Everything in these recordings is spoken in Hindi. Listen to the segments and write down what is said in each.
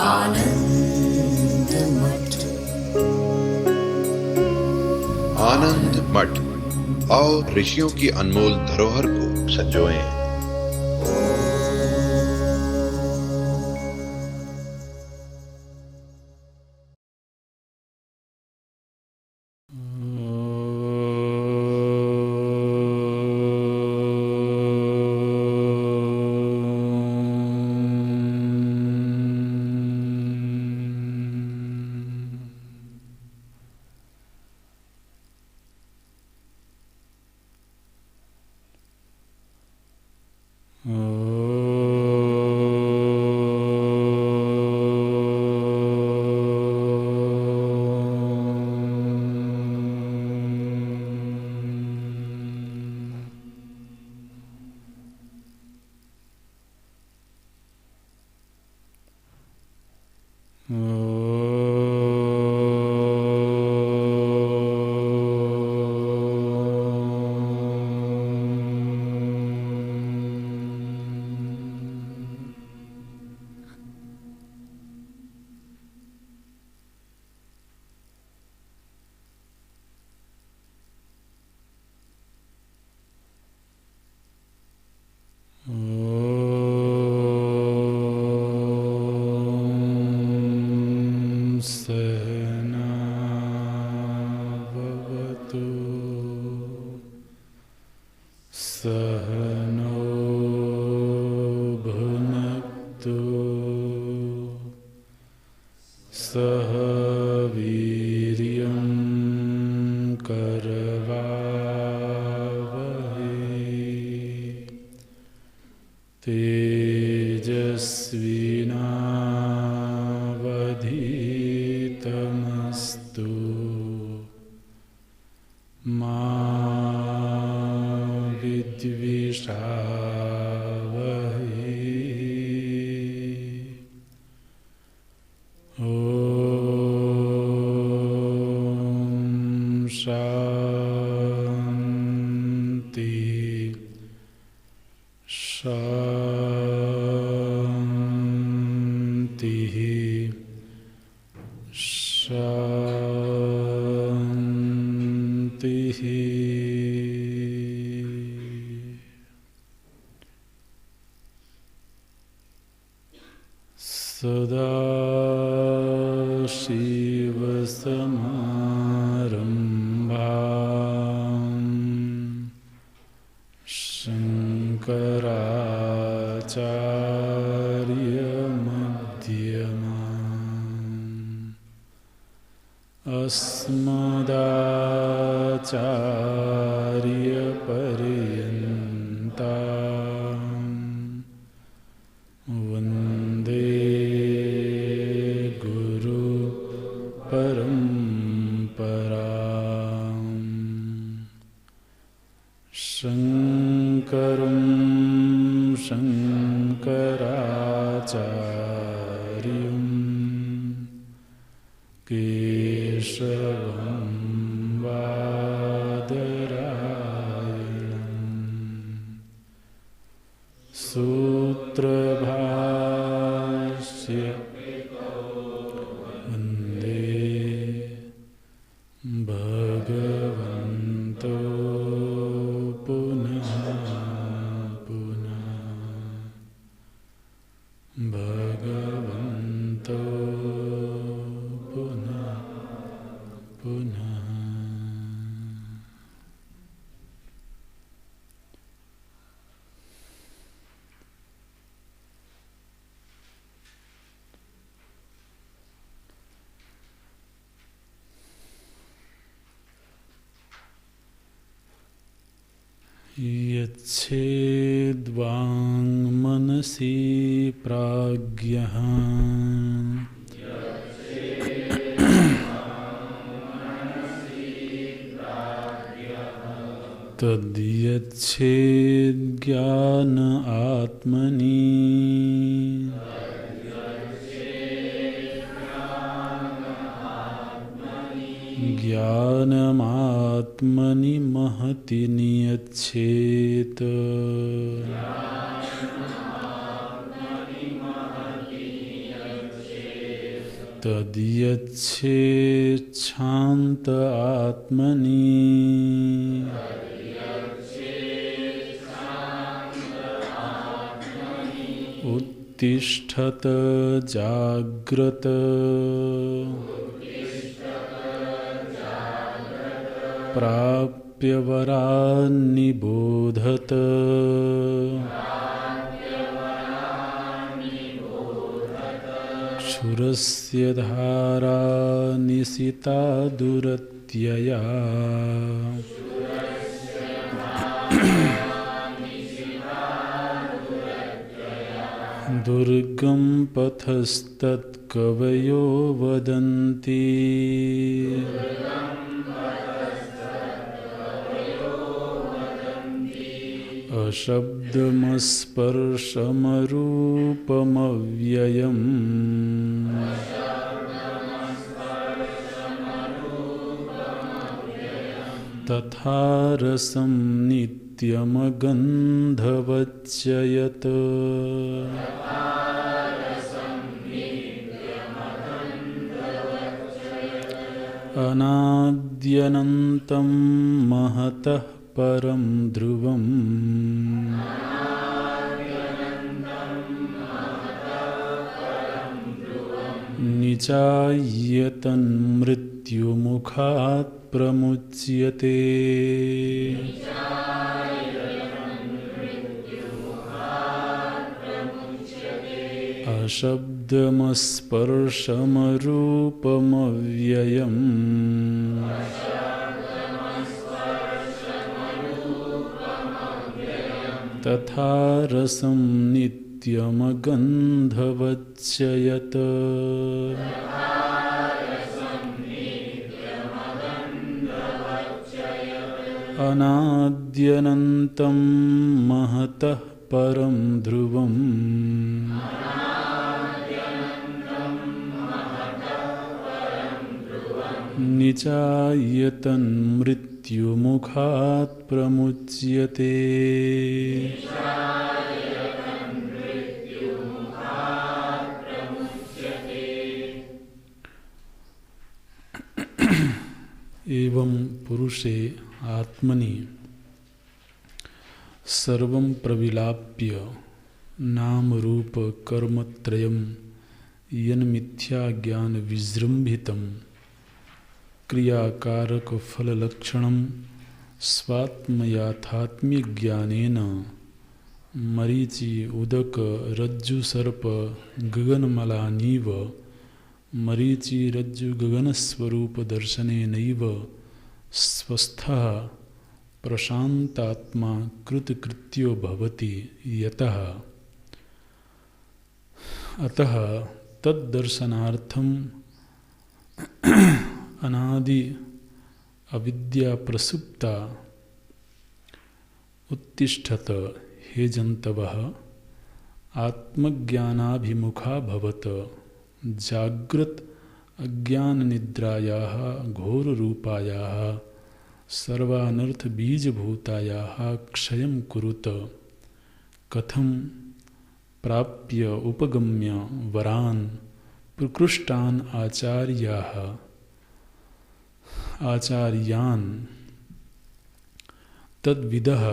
आनंद मठ। आनंद मठ और ऋषियों की अनमोल धरोहर को संजोएं। सह वीर्यं करवावहै तेजस्विनावधीतमस्तु मा विद्विषावहै। शांति शांति शांति। सदाशिवसमारम्भाम् शङ्कराचार्यमध्यमाम् अस्मदाचार्यपर्यन्ताम् वन्दे गुरु परम्पराम्। शङ्करं शङ्कराचार्यं केशवं बादरायणम् सूत्रभाष्य वन्दे भगवन्तो पुनः पुनः भगवन्तो पुनः पुनः। यच्छेद्वाङ्मनसि प्राज्ञः तद्यच्छेद्ज्ञान आत्मनि ज्ञानमात्मनि महति नियच्छेत्। तदीयच्छेच्छान्त आत्मनि उत्तिष्ठत जाग्रत प्राप्य वरान्निबोधत क्षुरस्य धारा निशिता दुरत्यया दुर्गम पथस्तत्कवयो वदन्ति अशब्दमस्पर्शमरूपमव्ययम् तथा रसं नित्यमगन्धवच्च अनाद्यनन्तं महतः परं ध्रुवम् निचाय्यतन्मृत्युमुखात् प्रमुच्यते अशब्दमस्पर्शमरूपमव्ययम् तथा रसं नित्यमगन्धवच्च यत् अनाद्यनन्तं महतः परं ध्रुवम् निचाय्यतन्मृत्युमुखात् प्रमुच्यते एवं पुरुषे आत्मनि सर्वं प्रविलाप्य नाम रूप कर्मत्रयं यन्मिथ्या ज्ञान विजृंभितं क्रियाकारक फललक्षणं स्वात्मयाथात्म्यज्ञानेन मरीचि उदक रज्जु सर्प गगनमलानीव मरीचि रज्जु गगनस्वरूप दर्शनेनैव स्वस्थः प्रशान्तात्मा कृतकृत्यो भवति यतः अतः तद्दर्शनार्थम् अनादि अविद्या प्रसुप्ता उत्तिष्ठत हे जन्तवः आत्मज्ञानाभिमुखा भवत जागृत अज्ञान निद्रायाः घोररूपायाः सर्वानर्थ बीजभूतायाः क्षयं कुरुत कथं प्राप्य उपगम्य वरान् प्रकृष्टान् आचार्यान् तद्विदः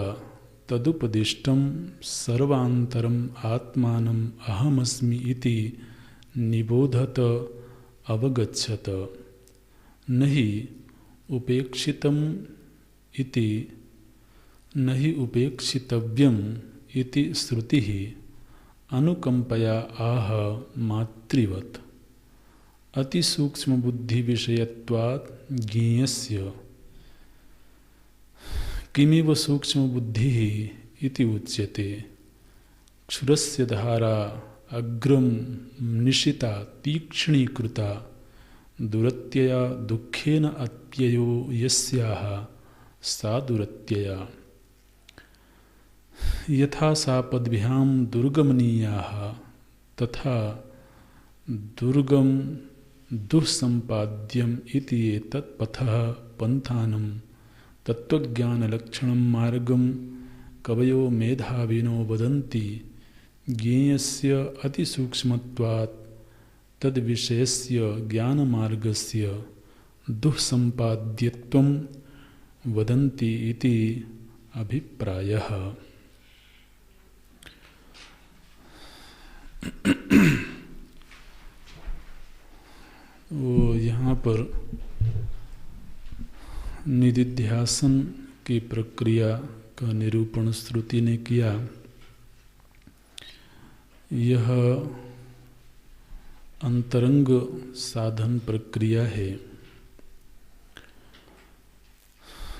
तदुपदिष्टं सर्वान्तरम् आत्मानम् अहमस्मि इति निबोधत अवगच्छत न हि उपेक्षितम् इति न हि उपेक्षितव्यम् इति श्रुतिः अनुकंपया आह मातृवत् अतिसूक्ष्मबुद्धिविषयत्वात् ज्ञेयस्य किमिव सूक्ष्मबुद्धिः इति उच्यते क्षुरस्य धारा अग्रम निशिता तीक्ष्णीकृता दुरत्यया दुःखेन अप्ययो यस्याः सा दुरत्यया यथा सापद्भ्यां दुर्गमनीयाः तथा दुर्गम दुःसम्पाद्यम् इति एतत् पथः पन्थानं तत्त्वज्ञानलक्षणं मार्गं कवयो मेधाविनो वदन्ति ज्ञेयस्य अतिसूक्ष्मत्वात् तद विषयस्य ज्ञानमार्गस्य दुःसम्पाद्यत्वं वदन्ति इति अभिप्रायः। वो यहाँ पर निदिध्यासन की प्रक्रिया का निरूपण श्रुति ने किया। यह अंतरंग साधन प्रक्रिया है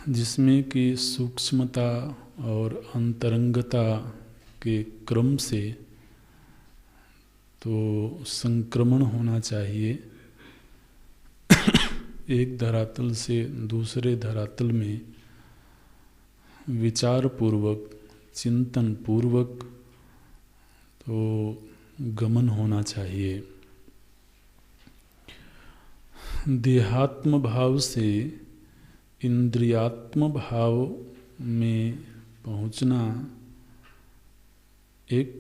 जिसमें कि सूक्ष्मता और अंतरंगता के क्रम से तो संक्रमण होना चाहिए एक धरातल से दूसरे धरातल में विचार पूर्वक चिंतन पूर्वक तो गमन होना चाहिए। देहात्म भाव से इंद्रियात्म भाव में पहुंचना एक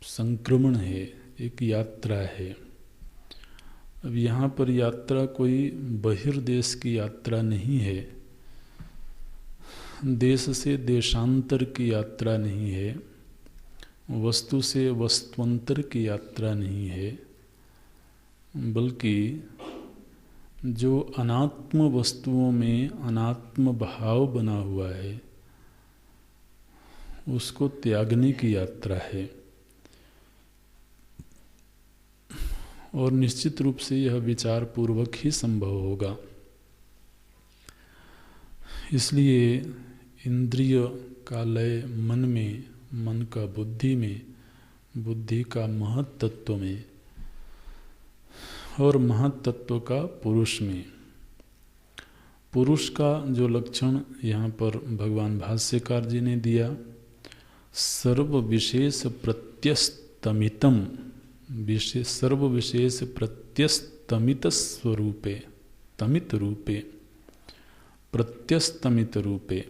संक्रमण है, एक यात्रा है। अब यहाँ पर यात्रा कोई बहिर्देश की यात्रा नहीं है, देश से देशांतर की यात्रा नहीं है, वस्तु से वस्तुअंतर की यात्रा नहीं है, बल्कि जो अनात्म वस्तुओं में अनात्म भाव बना हुआ है उसको त्यागने की यात्रा है। और निश्चित रूप से यह विचार पूर्वक ही संभव होगा। इसलिए इंद्रिय का लय मन में, मन का बुद्धि में, बुद्धि का महत तत्व में और महत तत्व का पुरुष में। पुरुष का जो लक्षण यहाँ पर भगवान भाष्यकार जी ने दिया, सर्व विशेष प्रत्यस्तमितम, सर्व विशेष प्रत्यस्तमित स्वरूपे, तमित रूपे, प्रत्यस्तमित रूपे।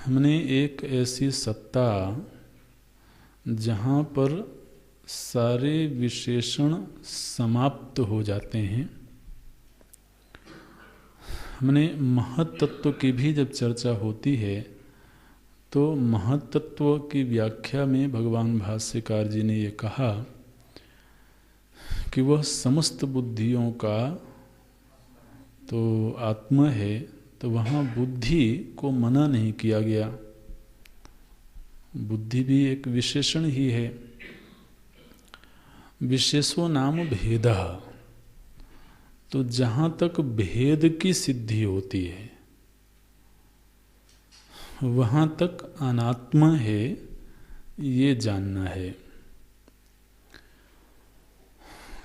हमने एक ऐसी सत्ता जहाँ पर सारे विशेषण समाप्त हो जाते हैं। हमने महत तत्व की भी जब चर्चा होती है तो महत तत्व की व्याख्या में भगवान भाष्यकार जी ने ये कहा कि वह समस्त बुद्धियों का तो आत्मा है, तो वहाँ बुद्धि को मना नहीं किया गया। बुद्धि भी एक विशेषण ही है। विशेषो नाम भेदः, तो जहाँ तक भेद की सिद्धि होती है वहाँ तक अनात्मा है ये जानना है।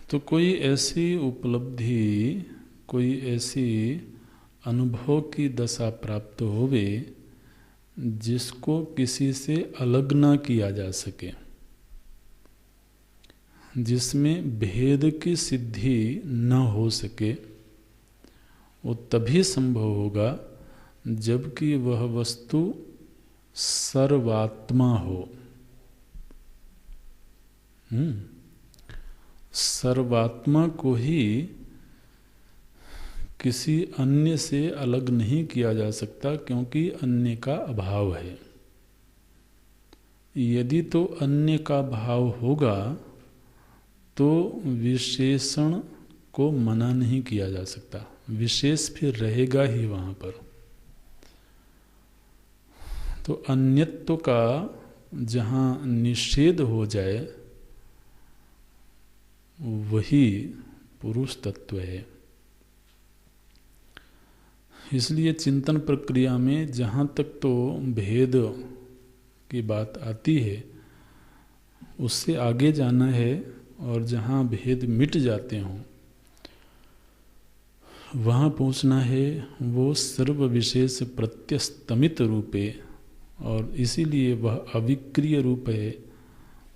तो कोई ऐसी उपलब्धि, कोई ऐसी अनुभव की दशा प्राप्त होवे जिसको किसी से अलग ना किया जा सके, जिसमें भेद की सिद्धि न हो सके, वो तभी संभव होगा जबकि वह वस्तु सर्वात्मा हो। सर्वात्मा को ही किसी अन्य से अलग नहीं किया जा सकता, क्योंकि अन्य का अभाव है। यदि तो अन्य का भाव होगा तो विशेषण को मना नहीं किया जा सकता, विशेष फिर रहेगा ही वहाँ पर। तो अन्यत्व का जहाँ निषेध हो जाए वही पुरुष तत्व है। इसलिए चिंतन प्रक्रिया में जहाँ तक तो भेद की बात आती है उससे आगे जाना है, और जहाँ भेद मिट जाते हों वहाँ पहुँचना है वो सर्व विशेष प्रत्यस्तमित रूपे, और इसीलिए वह अविक्रिय रूप है,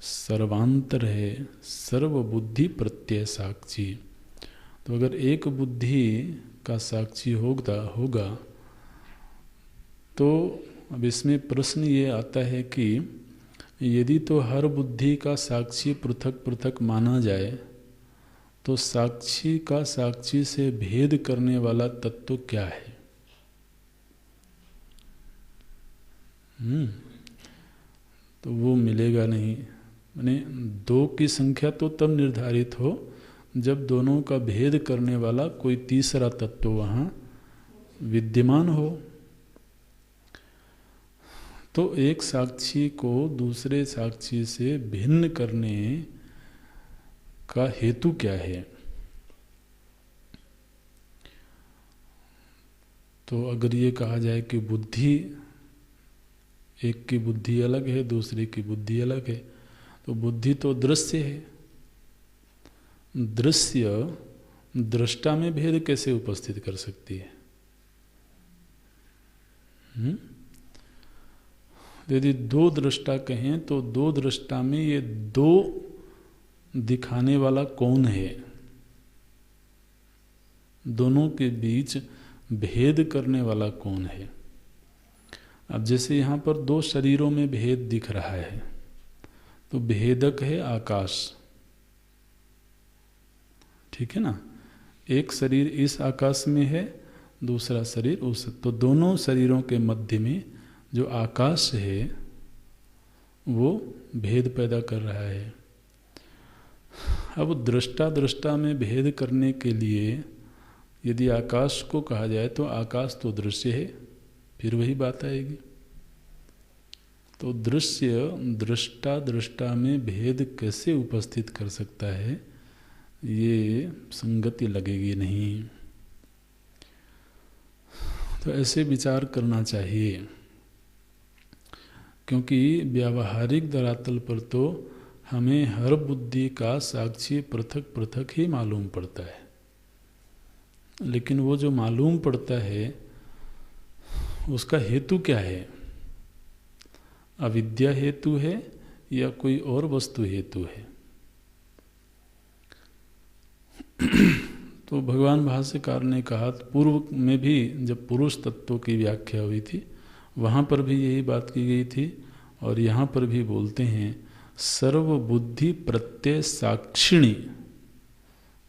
सर्वांतर है, सर्वबुद्धि प्रत्यय साक्षी। तो अगर एक बुद्धि का साक्षी होगा तो अब इसमें प्रश्न ये आता है कि यदि तो हर बुद्धि का साक्षी पृथक पृथक माना जाए तो साक्षी का साक्षी से भेद करने वाला तत्व क्या है? तो वो मिलेगा नहीं। माने दो की संख्या तो तब निर्धारित हो जब दोनों का भेद करने वाला कोई तीसरा तत्व वहाँ विद्यमान हो। तो एक साक्षी को दूसरे साक्षी से भिन्न करने का हेतु क्या है? तो अगर ये कहा जाए कि बुद्धि, एक की बुद्धि अलग है दूसरे की बुद्धि अलग है, तो बुद्धि तो दृश्य है, दृश्य दृष्टा में भेद कैसे उपस्थित कर सकती है? यदि दो दृष्टा कहें तो दो दृष्टा में ये दो दिखाने वाला कौन है? दोनों के बीच भेद करने वाला कौन है? अब जैसे यहाँ पर दो शरीरों में भेद दिख रहा है तो भेदक है आकाश, ठीक है ना। एक शरीर इस आकाश में है, दूसरा शरीर उस, तो दोनों शरीरों के मध्य में जो आकाश है वो भेद पैदा कर रहा है। अब दृष्टा दृष्टा में भेद करने के लिए यदि आकाश को कहा जाए तो आकाश तो दृश्य है, फिर वही बात आएगी। तो दृश्य दृष्टा दृष्टा में भेद कैसे उपस्थित कर सकता है, ये संगति लगेगी नहीं। तो ऐसे विचार करना चाहिए, क्योंकि व्यावहारिक धरातल पर तो हमें हर बुद्धि का साक्षी पृथक पृथक ही मालूम पड़ता है, लेकिन वो जो मालूम पड़ता है उसका हेतु क्या है? अविद्या हेतु है या कोई और वस्तु हेतु है? तो भगवान भाष्यकार ने कहा, पूर्व में भी जब पुरुष तत्व की व्याख्या हुई थी वहाँ पर भी यही बात की गई थी, और यहाँ पर भी बोलते हैं सर्वबुद्धि प्रत्यय साक्षिणी,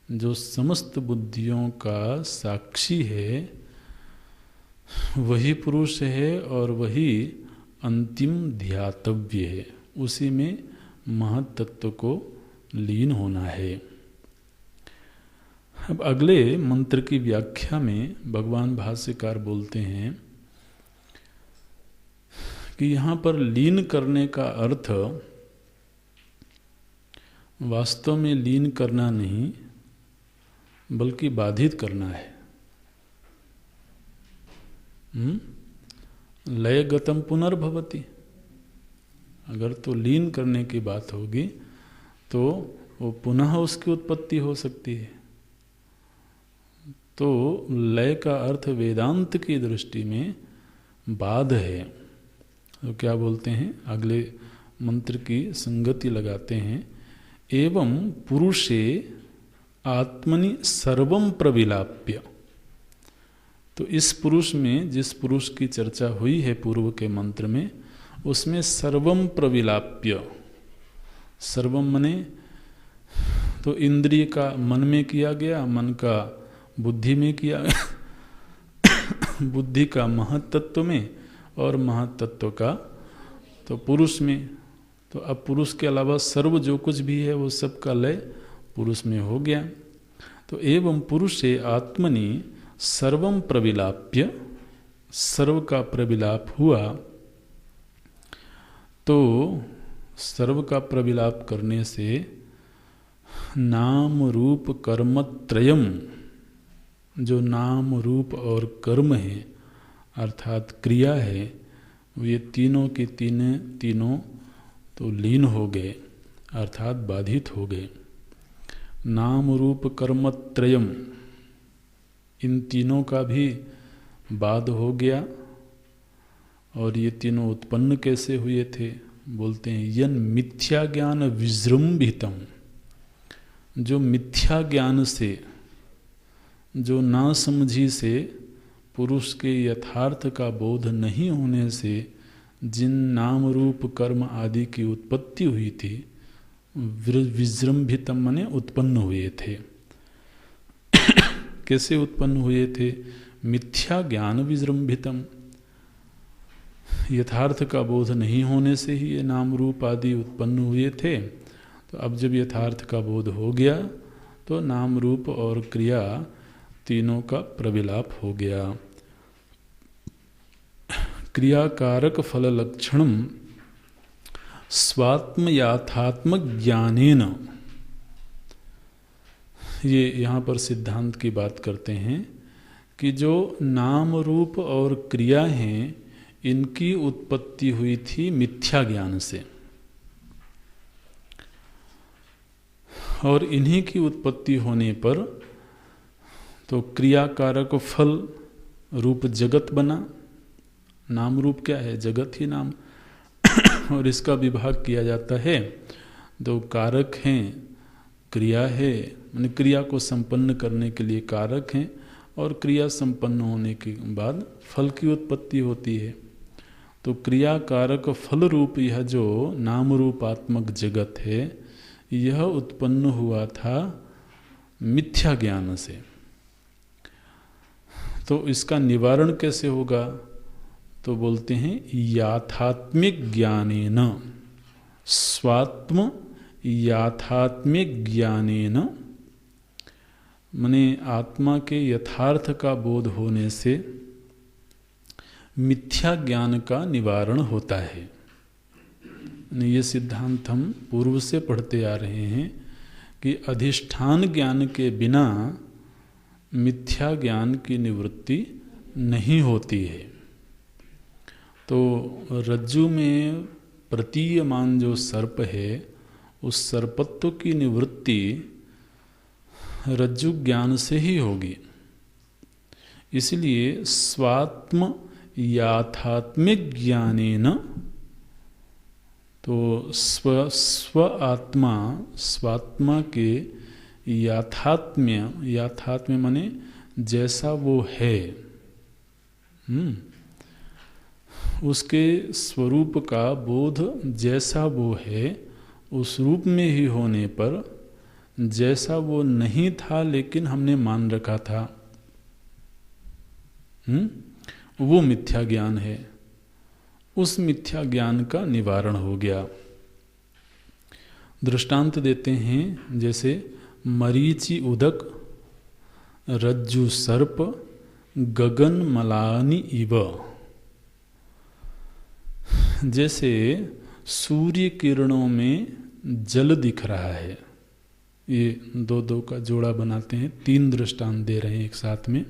जो समस्त बुद्धियों का साक्षी है वही पुरुष है और वही अंतिम ध्यातव्य है, उसी में महत् तत्व को लीन होना है। अब अगले मंत्र की व्याख्या में भगवान भाष्यकार बोलते हैं कि यहाँ पर लीन करने का अर्थ वास्तव में लीन करना नहीं बल्कि बाधित करना है। लय गतम पुनर्भवति, अगर तो लीन करने की बात होगी तो वो पुनः उसकी उत्पत्ति हो सकती है। तो लय का अर्थ वेदांत की दृष्टि में बाध है। तो क्या बोलते हैं, अगले मंत्र की संगति लगाते हैं, एवं पुरुषे आत्मनि सर्वम प्रविलाप्य। तो इस पुरुष में, जिस पुरुष की चर्चा हुई है पूर्व के मंत्र में, उसमें सर्वम प्रविलाप्य, सर्वम मने तो इंद्रिय का मन में किया गया, मन का बुद्धि में किया गया, बुद्धि का महत्त्व में और महत्त्व का तो पुरुष में। तो अब पुरुष के अलावा सर्व जो कुछ भी है वो सब का लय पुरुष में हो गया। तो एवं पुरुषे आत्मनि सर्वम प्रविलाप्य, सर्व का प्रविलाप हुआ। तो सर्व का प्रविलाप करने से नाम रूप कर्म त्रयम, जो नाम रूप और कर्म है अर्थात क्रिया है, ये तीनों के तीनों तो लीन हो गए अर्थात बाधित हो गए। नाम रूप कर्म त्रयम, इन तीनों का भी बाध हो गया। और ये तीनों उत्पन्न कैसे हुए थे, बोलते हैं यन मिथ्या ज्ञान विजृंभितम, जो मिथ्या ज्ञान से, जो नासमझी से, पुरुष के यथार्थ का बोध नहीं होने से जिन नाम रूप कर्म आदि की उत्पत्ति हुई थी, विजृंभितम माने उत्पन्न हुए थे। कैसे उत्पन्न हुए थे? मिथ्या ज्ञान विजृंभितम, यथार्थ का बोध नहीं होने से ही ये नाम रूप आदि उत्पन्न हुए थे। तो अब जब यथार्थ का बोध हो गया तो नाम रूप और क्रिया तीनों का प्रविलाप हो गया। क्रियाकारक फल लक्षणम स्वात्म याथात्म ज्ञानेन, ये यहाँ पर सिद्धांत की बात करते हैं कि जो नाम रूप और क्रिया हैं, इनकी उत्पत्ति हुई थी मिथ्या ज्ञान से, और इन्हीं की उत्पत्ति होने पर तो क्रियाकारक फल रूप जगत बना। नाम रूप क्या है? जगत ही नाम। और इसका विभाग किया जाता है, दो कारक हैं, क्रिया है, माने क्रिया को संपन्न करने के लिए कारक हैं, और क्रिया संपन्न होने के बाद फल की उत्पत्ति होती है। तो क्रिया कारक फल रूप यह जो नाम रूपात्मक जगत है, यह उत्पन्न हुआ था मिथ्या ज्ञान से। तो इसका निवारण कैसे होगा? तो बोलते हैं याथात्मिक ज्ञानेन, स्वात्म याथात्मिक ज्ञानेन, माने आत्मा के यथार्थ का बोध होने से मिथ्या ज्ञान का निवारण होता है। ये सिद्धांत हम पूर्व से पढ़ते आ रहे हैं कि अधिष्ठान ज्ञान के बिना मिथ्या ज्ञान की निवृत्ति नहीं होती है। तो रज्जु में प्रतीयमान जो सर्प है, उस सर्पत्व की निवृत्ति रज्जु ज्ञान से ही होगी। इसलिए स्वात्म याथात्मिक ज्ञानेन, तो स्व आत्मा, स्वात्मा के याथात्म्य माने जैसा वो है, उसके स्वरूप का बोध जैसा वो है, उस रूप में ही होने पर जैसा वो नहीं था लेकिन हमने मान रखा था, वो मिथ्या ज्ञान है। उस मिथ्या ज्ञान का निवारण हो गया। दृष्टांत देते हैं, जैसे मरीचि उदक, रज्जु सर्प, गगन मलानि इव। जैसे सूर्य किरणों में जल दिख रहा है, ये दो दो का जोड़ा बनाते हैं, तीन दृष्टांत दे रहे हैं एक साथ में।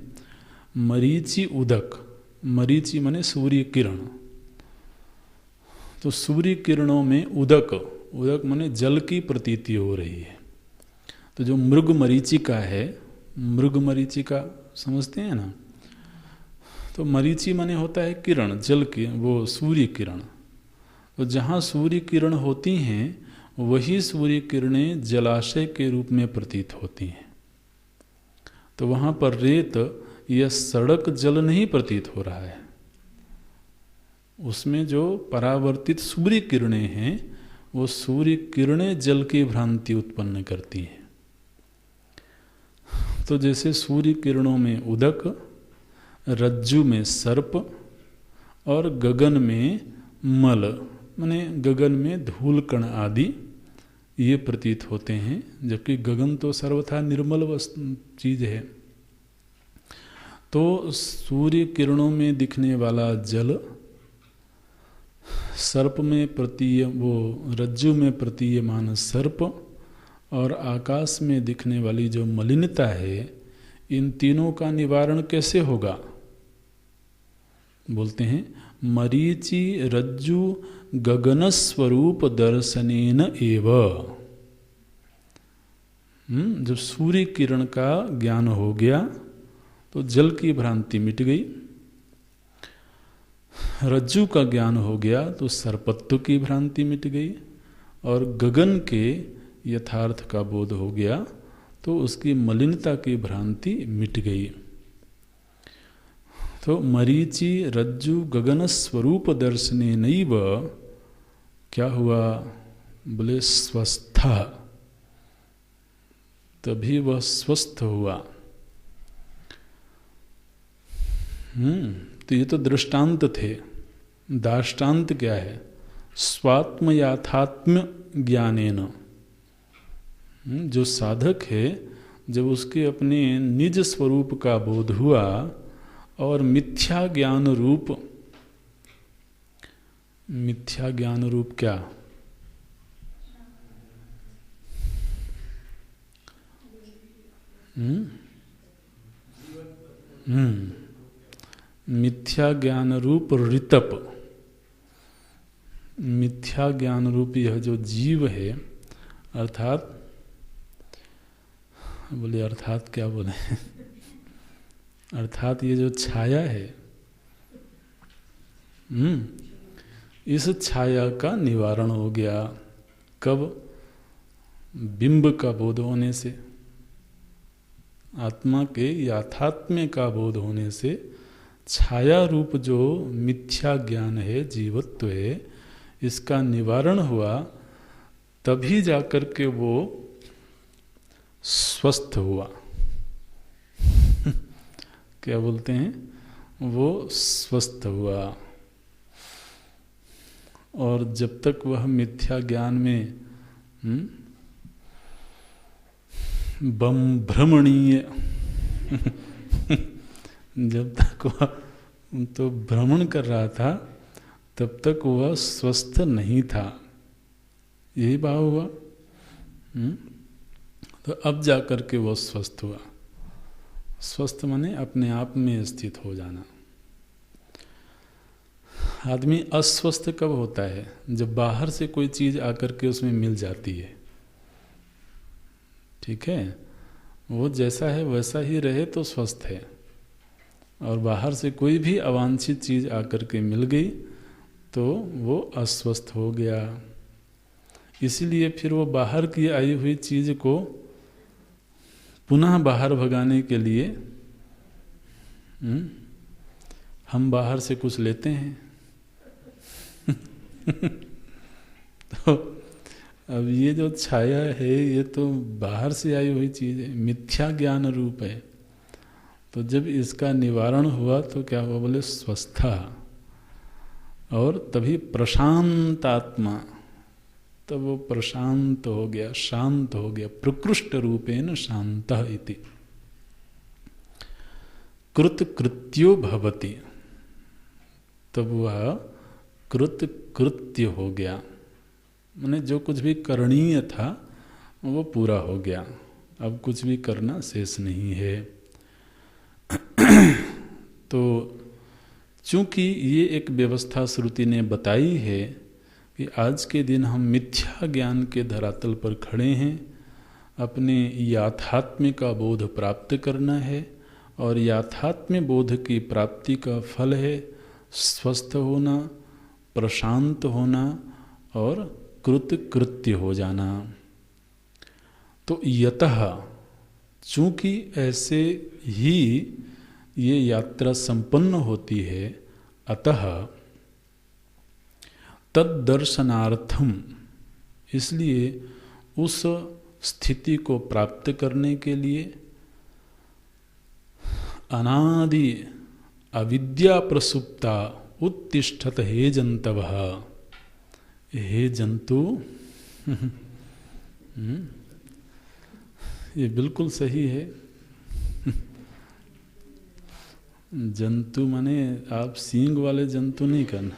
मरीचि उदक, मरीचि माने सूर्य किरण, तो सूर्य किरणों में उदक, उदक माने जल की प्रतीति हो रही है। तो जो मृग मरीचिका है, मृग मरीचिका समझते हैं ना, तो मरीचि माने होता है किरण, जल की, वो सूर्य किरण। तो जहाँ सूर्य किरण होती हैं, वही सूर्य किरणें जलाशय के रूप में प्रतीत होती हैं। तो वहाँ पर रेत या सड़क जल नहीं प्रतीत हो रहा है, उसमें जो परावर्तित सूर्य किरणें हैं, वो सूर्य किरणें जल की भ्रांति उत्पन्न करती हैं। तो जैसे सूर्य किरणों में उदक, रज्जु में सर्प, और गगन में मल माने गगन में धूल कण आदि ये प्रतीत होते हैं, जबकि गगन तो सर्वथा निर्मल चीज है। तो सूर्य किरणों में दिखने वाला जल, सर्प में वो रज्जु में प्रतीयमान सर्प, और आकाश में दिखने वाली जो मलिनता है, इन तीनों का निवारण कैसे होगा? बोलते हैं मरीचि रज्जु गगन स्वरूप दर्शनेन एव। जब सूर्य किरण का ज्ञान हो गया तो जल की भ्रांति मिट गई, रज्जु का ज्ञान हो गया तो सर्पत्व की भ्रांति मिट गई, और गगन के यथार्थ का बोध हो गया तो उसकी मलिनता की भ्रांति मिट गई। तो मरीचि रज्जु गगन स्वरूप दर्शने नैव क्या हुआ, बोले स्वस्थ, तभी वह स्वस्थ हुआ। तो ये तो दृष्टांत थे। दाष्टांत क्या है, स्वात्म याथात्म्य ज्ञानेन। जो साधक है, जब उसके अपने निज स्वरूप का बोध हुआ और मिथ्या ज्ञान रूप क्या, मिथ्या ज्ञान रूप ऋतप, मिथ्या ज्ञान रूप यह जो जीव है, अर्थात बोले अर्थात क्या बोले अर्थात ये जो छाया है, इस छाया का निवारण हो गया। कब, बिंब का बोध होने से, आत्मा के याथात्म्य का बोध होने से छाया रूप जो मिथ्या ज्ञान है, जीवत्व है, इसका निवारण हुआ, तभी जाकर के वो स्वस्थ हुआ। क्या बोलते हैं, वो स्वस्थ हुआ। और जब तक वह मिथ्या ज्ञान में भ्रमणीय जब तक वह तो भ्रमण कर रहा था, तब तक वह स्वस्थ नहीं था। यही भाव हुआ। तो अब जाकर के वह स्वस्थ हुआ। स्वस्थ माने अपने आप में स्थित हो जाना। आदमी अस्वस्थ कब होता है, जब बाहर से कोई चीज आकर के उसमें मिल जाती है। ठीक है, वो जैसा है वैसा ही रहे तो स्वस्थ है, और बाहर से कोई भी अवांछित चीज आकर के मिल गई तो वो अस्वस्थ हो गया। इसीलिए फिर वो बाहर की आई हुई चीज को पुनः बाहर भगाने के लिए हम बाहर से कुछ लेते हैं। तो अब ये जो छाया है, ये तो बाहर से आई हुई चीज है, मिथ्या ज्ञान रूप है। तो जब इसका निवारण हुआ तो क्या हुआ, बोले स्वस्था, और तभी प्रशांत आत्मा, तब वो प्रशांत हो गया, शांत हो गया। प्रकृष्ट रूपेण शांतः इति। कृत कृत्यो भवति, तब वह कृत कृत्य हो गया, माने जो कुछ भी करणीय था वो पूरा हो गया, अब कुछ भी करना शेष नहीं है। तो चूंकि ये एक व्यवस्था श्रुति ने बताई है कि आज के दिन हम मिथ्या ज्ञान के धरातल पर खड़े हैं, अपने याथात्म्य का बोध प्राप्त करना है, और याथात्म्य बोध की प्राप्ति का फल है स्वस्थ होना, प्रशांत होना और कृतकृत्य हो जाना। तो यतः, चूंकि ऐसे ही ये यात्रा संपन्न होती है, अतः तद्दर्शनार्थम, इसलिए उस स्थिति को प्राप्त करने के लिए अनादि अविद्या प्रसुप्ता उत्तिष्ठत हे जंतवः, हे जंतु। ये बिल्कुल सही है। जंतु माने आप सींग वाले जंतु नहीं करना,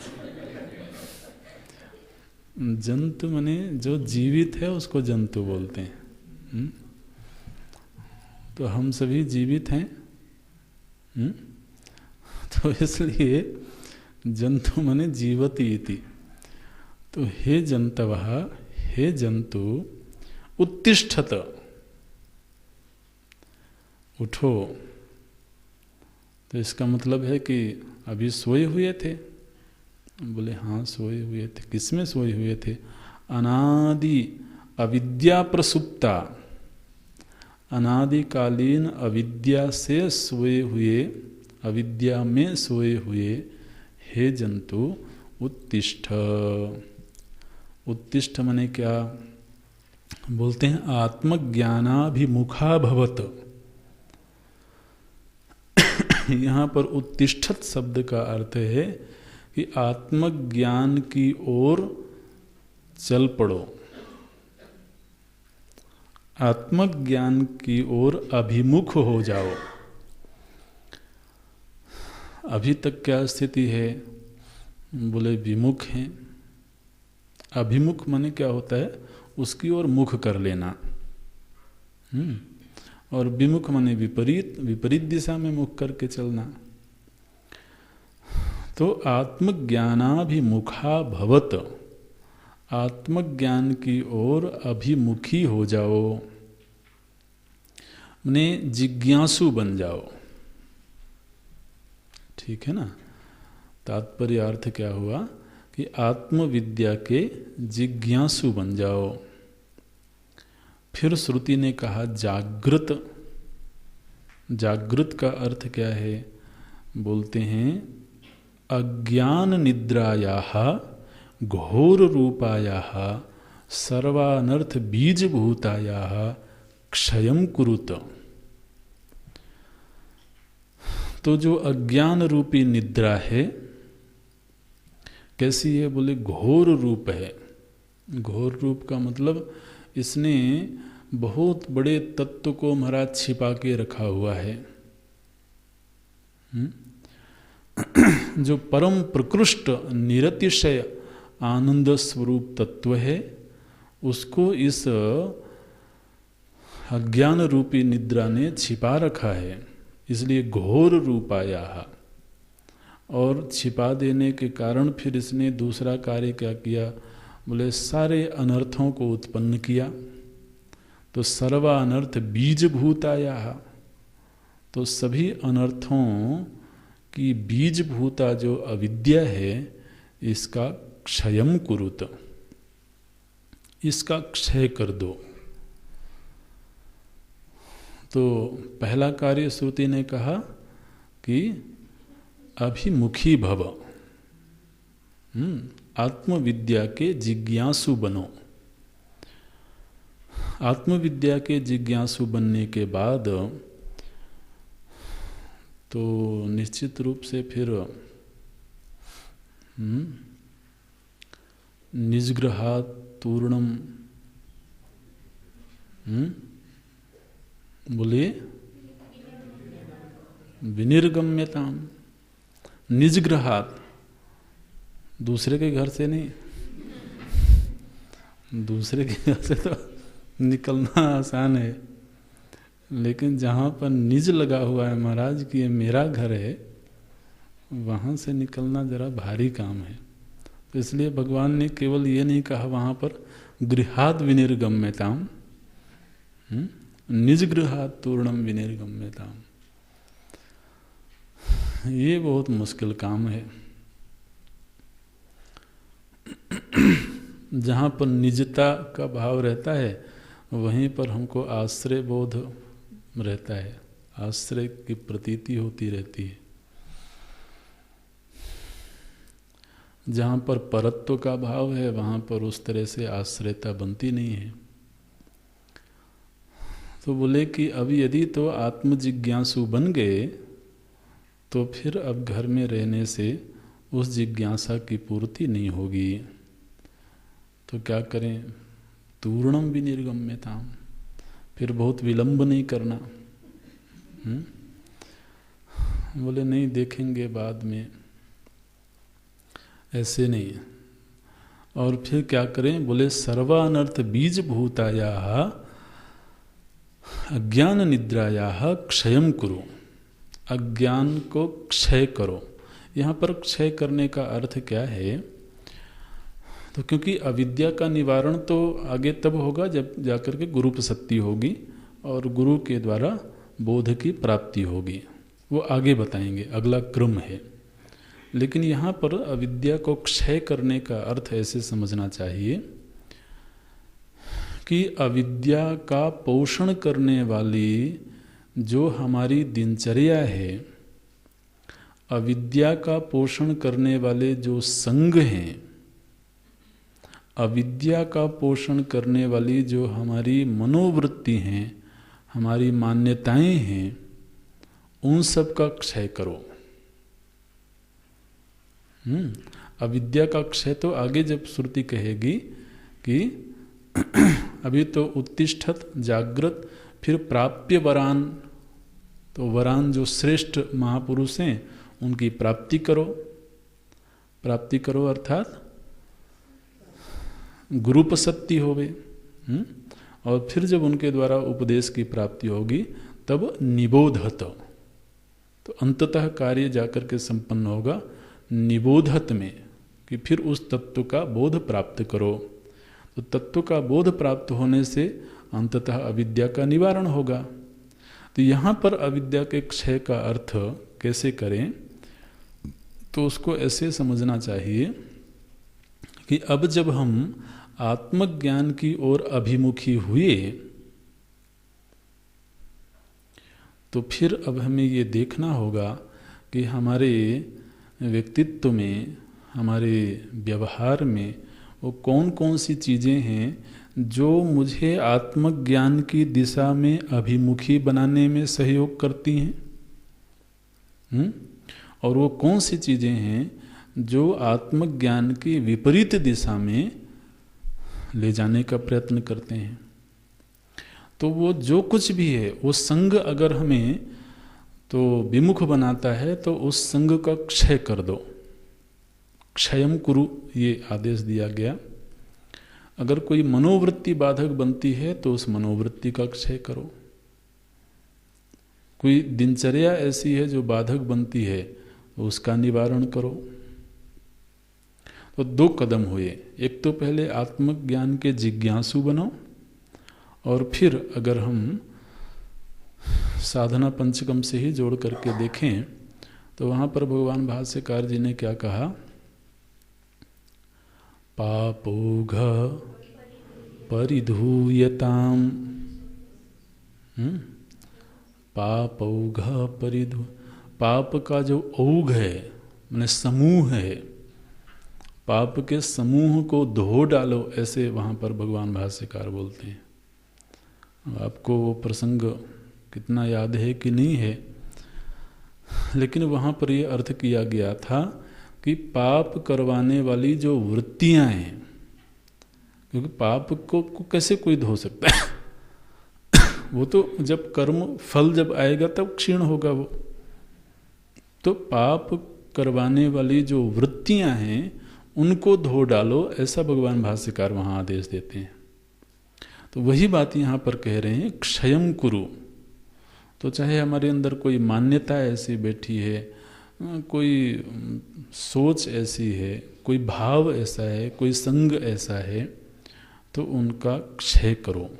जंतु माने जो जीवित है उसको जंतु बोलते हैं। तो हम सभी जीवित हैं, तो इसलिए जंतु माने जीवति इति। तो हे जंतवः, हे जंतु, उत्तिष्ठत, उठो। तो इसका मतलब है कि अभी सोए हुए थे। बोले हाँ सोए हुए थे। किसमें सोए हुए थे? अनादि अविद्या प्रसुप्ता, अनादिकालीन अविद्या से सोए हुए अविद्या में सोए हुए हे जंतु उत्तिष्ठ। उत्तिष्ठ माने क्या बोलते हैं? आत्मज्ञानाभिमुखा भवत। यहाँ पर उत्तिष्ठत शब्द का अर्थ है कि आत्मज्ञान की ओर चल पड़ो, आत्मज्ञान की ओर अभिमुख हो जाओ। अभी तक क्या स्थिति है? बोले विमुख हैं। अभिमुख माने क्या होता है? उसकी ओर मुख कर लेना। और विमुख माने विपरीत, विपरीत दिशा में मुख करके चलना। तो आत्मज्ञानाभिमुखा भवत, आत्मज्ञान की ओर अभिमुखी हो जाओ, माने जिज्ञासु बन जाओ। ठीक है ना? तात्पर्य अर्थ क्या हुआ कि आत्मविद्या के जिज्ञासु बन जाओ। फिर श्रुति ने कहा जागृत। जागृत का अर्थ क्या है? बोलते हैं अज्ञान निद्रायाः घोर रूपायाः सर्वानर्थ बीजभूतायाः क्षयं कुरुत। तो जो अज्ञान रूपी निद्रा है कैसी है? बोले घोर रूप है। घोर रूप का मतलब इसने बहुत बड़े तत्व को महाराज छिपा के रखा हुआ है। जो परम प्रकृष्ट निरतिशय आनंद स्वरूप तत्व है उसको इस अज्ञान रूपी निद्रा ने छिपा रखा है, इसलिए घोर रूपाया। और छिपा देने के कारण फिर इसने दूसरा कार्य क्या किया? बोले सारे अनर्थों को उत्पन्न किया। तो सर्वा अनर्थ बीजभूताया, तो सभी अनर्थों की बीजभूता जो अविद्या है इसका क्षयम कुरुत, इसका क्षय कर दो। तो पहला कार्य श्रुति ने कहा कि अभिमुखी भव, आत्मविद्या के जिज्ञासु बनो। आत्मविद्या के जिज्ञासु बनने के बाद तो निश्चित रूप से फिर निजग्रहात् तूर्णम, बोलिए विनिर्गम्यताम। निजग्रहात्, दूसरे के घर से नहीं, दूसरे के घर से तो निकलना आसान है, लेकिन जहाँ पर निज लगा हुआ है महाराज कि ये मेरा घर है, वहाँ से निकलना जरा भारी काम है। तो इसलिए भगवान ने केवल ये नहीं कहा वहाँ पर गृहात् विनिर्गम्यताम, निज गृहात् तूर्णम विनिर्गम्यताम। ये बहुत मुश्किल काम है। जहाँ पर निजता का भाव रहता है वहीं पर हमको आश्रय बोध रहता है, आश्रय की प्रतीति होती रहती है। जहाँ पर परत्व का भाव है वहाँ पर उस तरह से आश्रयता बनती नहीं है। तो बोले कि अभी यदि तो आत्मजिज्ञासु बन गए तो फिर अब घर में रहने से उस जिज्ञासा की पूर्ति नहीं होगी। तो क्या करें? तूर्णम विनिर्गम्यताम, फिर बहुत विलंब नहीं करना। बोले नहीं, देखेंगे बाद में, ऐसे नहीं। और फिर क्या करें? बोले सर्वानर्थ बीजभूताया अज्ञान निद्राया क्षयम कुरु, अज्ञान को क्षय करो। यहाँ पर क्षय करने का अर्थ क्या है? तो क्योंकि अविद्या का निवारण तो आगे तब होगा जब जाकर के गुरुपसत्ति होगी और गुरु के द्वारा बोध की प्राप्ति होगी, वो आगे बताएंगे, अगला क्रम है। लेकिन यहाँ पर अविद्या को क्षय करने का अर्थ ऐसे समझना चाहिए कि अविद्या का पोषण करने वाली जो हमारी दिनचर्या है अविद्या का पोषण करने वाले जो संग हैं, अविद्या का पोषण करने वाली जो हमारी मनोवृत्ति हैं, हमारी मान्यताएं हैं, उन सब का क्षय करो। अविद्या का क्षय तो आगे जब श्रुति कहेगी कि अभी तो उत्तिष्ठत जागृत, फिर प्राप्य वरान, तो वरान जो श्रेष्ठ महापुरुष हैं उनकी प्राप्ति करो। प्राप्ति करो अर्थात गुरुपसत्ति होवे। और फिर जब उनके द्वारा उपदेश की प्राप्ति होगी तब निबोधत, तो अंततः कार्य जाकर के संपन्न होगा निबोधत में, कि फिर उस तत्व का बोध प्राप्त करो। तो तत्व का बोध प्राप्त होने से अंततः अविद्या का निवारण होगा। तो यहाँ पर अविद्या के क्षय का अर्थ कैसे करें, तो उसको ऐसे समझना चाहिए कि अब जब हम आत्मज्ञान की ओर अभिमुखी हुए, तो फिर अब हमें ये देखना होगा कि हमारे व्यक्तित्व में, हमारे व्यवहार में वो कौन कौन सी चीज़ें हैं जो मुझे आत्मज्ञान की दिशा में अभिमुखी बनाने में सहयोग करती हैं, और वो कौन सी चीज़ें हैं जो आत्मज्ञान की विपरीत दिशा में ले जाने का प्रयत्न करते हैं। तो वो जो कुछ भी है, वो संग अगर हमें तो विमुख बनाता है तो उस संग का क्षय कर दो। क्षयम कुरु, ये आदेश दिया गया। अगर कोई मनोवृत्ति बाधक बनती है तो उस मनोवृत्ति का क्षय करो। कोई दिनचर्या ऐसी है जो बाधक बनती है तो उसका निवारण करो। तो दो कदम हुए, एक तो पहले आत्मज्ञान के जिज्ञासु बनो, और फिर अगर हम साधना पंचकम से ही जोड़ करके देखें तो वहाँ पर भगवान भाष्यकार जी ने क्या कहा, पापोघ परिधूयताम, पापौघ परिधू, पाप का जो औघ है माने समूह है, पाप के समूह को धो डालो, ऐसे वहाँ पर भगवान भाष्यकार बोलते हैं। आपको वो प्रसंग कितना याद है कि नहीं है, लेकिन वहाँ पर ये अर्थ किया गया था कि पाप करवाने वाली जो वृत्तियाँ हैं, क्योंकि पाप को कैसे कोई धो सकता है वो तो जब कर्म फल जब आएगा तब क्षीण होगा वो। तो पाप करवाने वाली जो वृत्तियाँ हैं उनको धो डालो, ऐसा भगवान भाष्यकार वहाँ आदेश देते हैं। तो वही बात यहाँ पर कह रहे हैं, क्षयम कुरु। तो चाहे हमारे अंदर कोई मान्यता ऐसी बैठी है, कोई सोच ऐसी है, कोई भाव ऐसा है, कोई संग ऐसा है, तो उनका क्षय करो,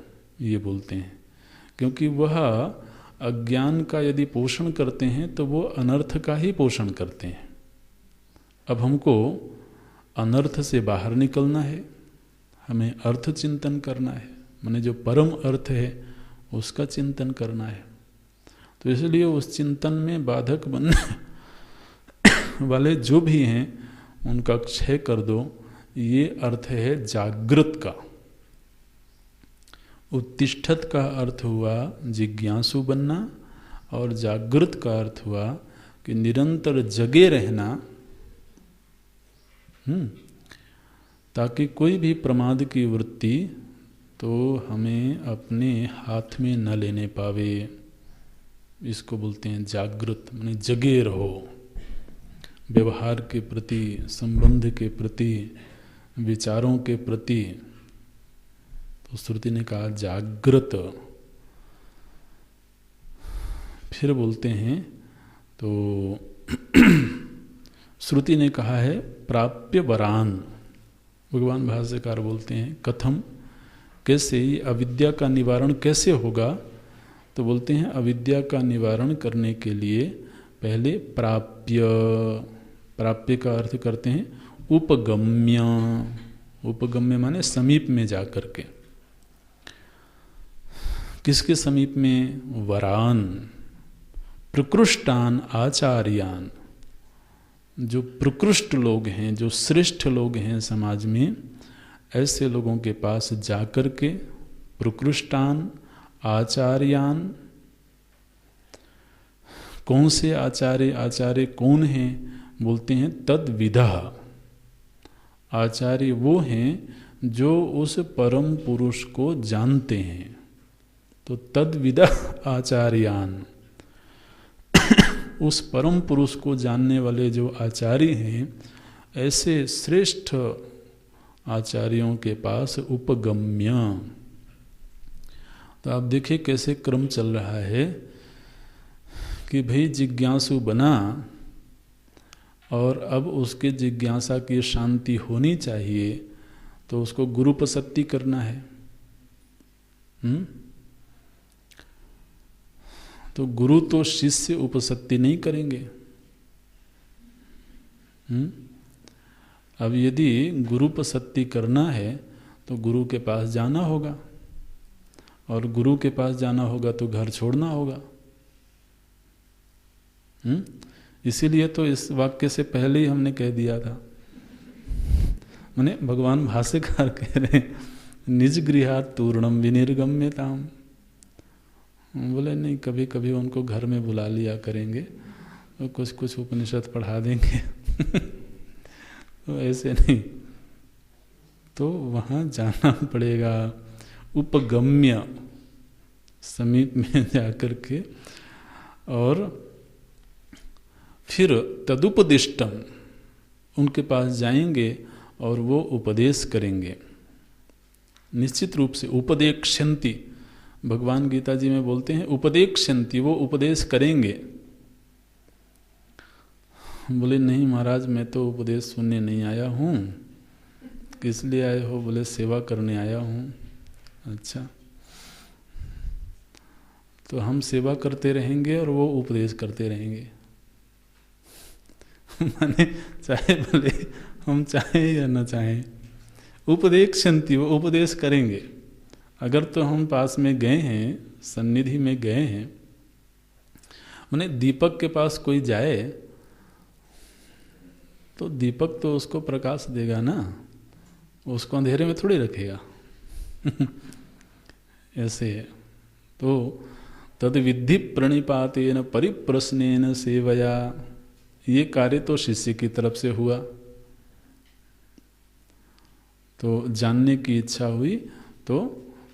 ये बोलते हैं। क्योंकि वह अज्ञान का यदि पोषण करते हैं तो वो अनर्थ का ही पोषण करते हैं। अब हमको अनर्थ से बाहर निकलना है, हमें अर्थ चिंतन करना है, माने जो परम अर्थ है उसका चिंतन करना है। तो इसलिए उस चिंतन में बाधक बनने वाले जो भी हैं उनका क्षय कर दो, ये अर्थ है जागृत का। उत्तिष्ठत का अर्थ हुआ जिज्ञासु बनना, और जागृत का अर्थ हुआ कि निरंतर जगे रहना, ताकि कोई भी प्रमाद की वृत्ति तो हमें अपने हाथ में न लेने पावे। इसको बोलते हैं जागृत, माने जगे रहो, व्यवहार के प्रति, संबंध के प्रति, विचारों के प्रति। तो श्रुति ने कहा जागृत। फिर बोलते हैं तो श्रुति ने कहा है प्राप्य वरान। भगवान भाष्यकार बोलते हैं कथम, कैसे, अविद्या का निवारण कैसे होगा, तो बोलते हैं अविद्या का निवारण करने के लिए पहले प्राप्य, प्राप्य का अर्थ करते हैं उपगम्य। उपगम्य माने समीप में जा करके। किसके समीप में? वरान, प्रकृष्टान आचार्यान, जो प्रकृष्ट लोग हैं, जो श्रेष्ठ लोग हैं समाज में, ऐसे लोगों के पास जाकर के प्रकृष्टान आचार्यान, कौन से आचार्य, आचार्य कौन हैं, बोलते हैं तद विधा। आचार्य वो हैं जो उस परम पुरुष को जानते हैं, तो तद विदा आचार्यान, उस परम पुरुष को जानने वाले जो आचार्य हैं, ऐसे श्रेष्ठ आचार्यों के पास उपगम्य। तो आप देखिए कैसे क्रम चल रहा है कि भाई जिज्ञासु बना और अब उसके जिज्ञासा की शांति होनी चाहिए, तो उसको गुरुपसत्ति करना है। तो गुरु तो शिष्य उपसत्ति नहीं करेंगे। अब यदि गुरुपसत्ति करना है तो गुरु के पास जाना होगा, और गुरु के पास जाना होगा तो घर छोड़ना होगा। इसीलिए तो इस वाक्य से पहले ही हमने कह दिया था, माने भगवान भाष्यकार कह रहे हैं निज गृहात् तूर्णम विनिर्गम्यताम। बोले नहीं, कभी कभी उनको घर में बुला लिया करेंगे और कुछ कुछ उपनिषद पढ़ा देंगे तो ऐसे नहीं, तो वहाँ जाना पड़ेगा उपगम्य, समीप में जाकर के, और फिर तदुपदिष्टम, उनके पास जाएंगे और वो उपदेश करेंगे। निश्चित रूप से उपदेक्षन्ति, भगवान गीता जी में बोलते हैं उपदेक्षन्ति, वो उपदेश करेंगे। बोले नहीं महाराज, मैं तो उपदेश सुनने नहीं आया हूँ। किस लिए आए हो? बोले सेवा करने आया हूँ। अच्छा, तो हम सेवा करते रहेंगे और वो उपदेश करते रहेंगे माने चाहे भले हम चाहें या न चाहें, उपदेक्षन्ति, वो उपदेश करेंगे। अगर तो हम पास में गए हैं, सन्निधि में गए हैं, माने दीपक के पास कोई जाए तो दीपक तो उसको प्रकाश देगा ना, उसको अंधेरे में थोड़ी रखेगा ऐसे है। तो तद विद्धि प्रणिपातेन परिप्रश्नेन सेवया, ये कार्य तो शिष्य की तरफ से हुआ। तो जानने की इच्छा हुई तो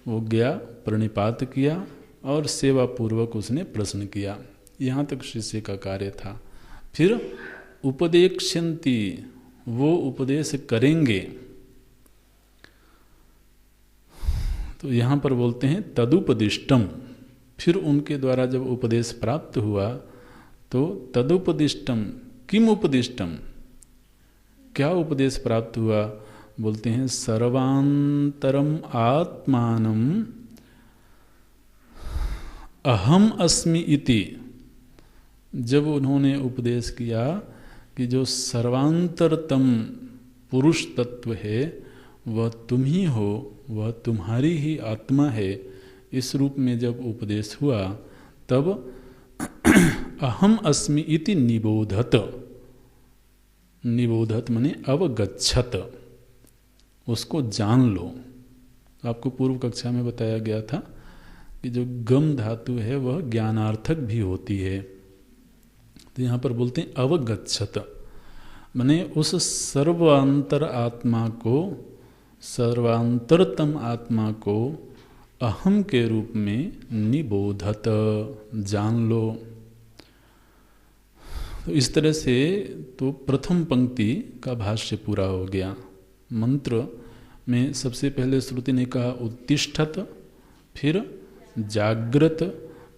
वो गया, प्रणिपात किया और सेवा पूर्वक उसने प्रश्न किया। यहाँ तक शिष्य का कार्य था। फिर उपदेक्षन्ति, वो उपदेश करेंगे। तो यहाँ पर बोलते हैं तदुपदिष्टम, फिर उनके द्वारा जब उपदेश प्राप्त हुआ तो तदुपदिष्टम, किम उपदिष्टम, क्या उपदेश प्राप्त हुआ? बोलते हैं सर्वांतरम आत्मानम अहम अस्मि इति। जब उन्होंने उपदेश किया कि जो सर्वांतरतम पुरुष तत्व है वह तुम ही हो, वह तुम्हारी ही आत्मा है, इस रूप में जब उपदेश हुआ तब अहम अस्मि इति निबोधत। निबोधत माने अवगच्छत, उसको जान लो। आपको पूर्व कक्षा में बताया गया था कि जो गम धातु है वह ज्ञानार्थक भी होती है। तो यहाँ पर बोलते हैं अवगच्छत, माने उस सर्वांतर आत्मा को, सर्वांतरतम आत्मा को अहम के रूप में निबोधत, जान लो। तो इस तरह से तो प्रथम पंक्ति का भाष्य पूरा हो गया। मंत्र में सबसे पहले श्रुति ने कहा उत्तिष्ठत, फिर जागृत,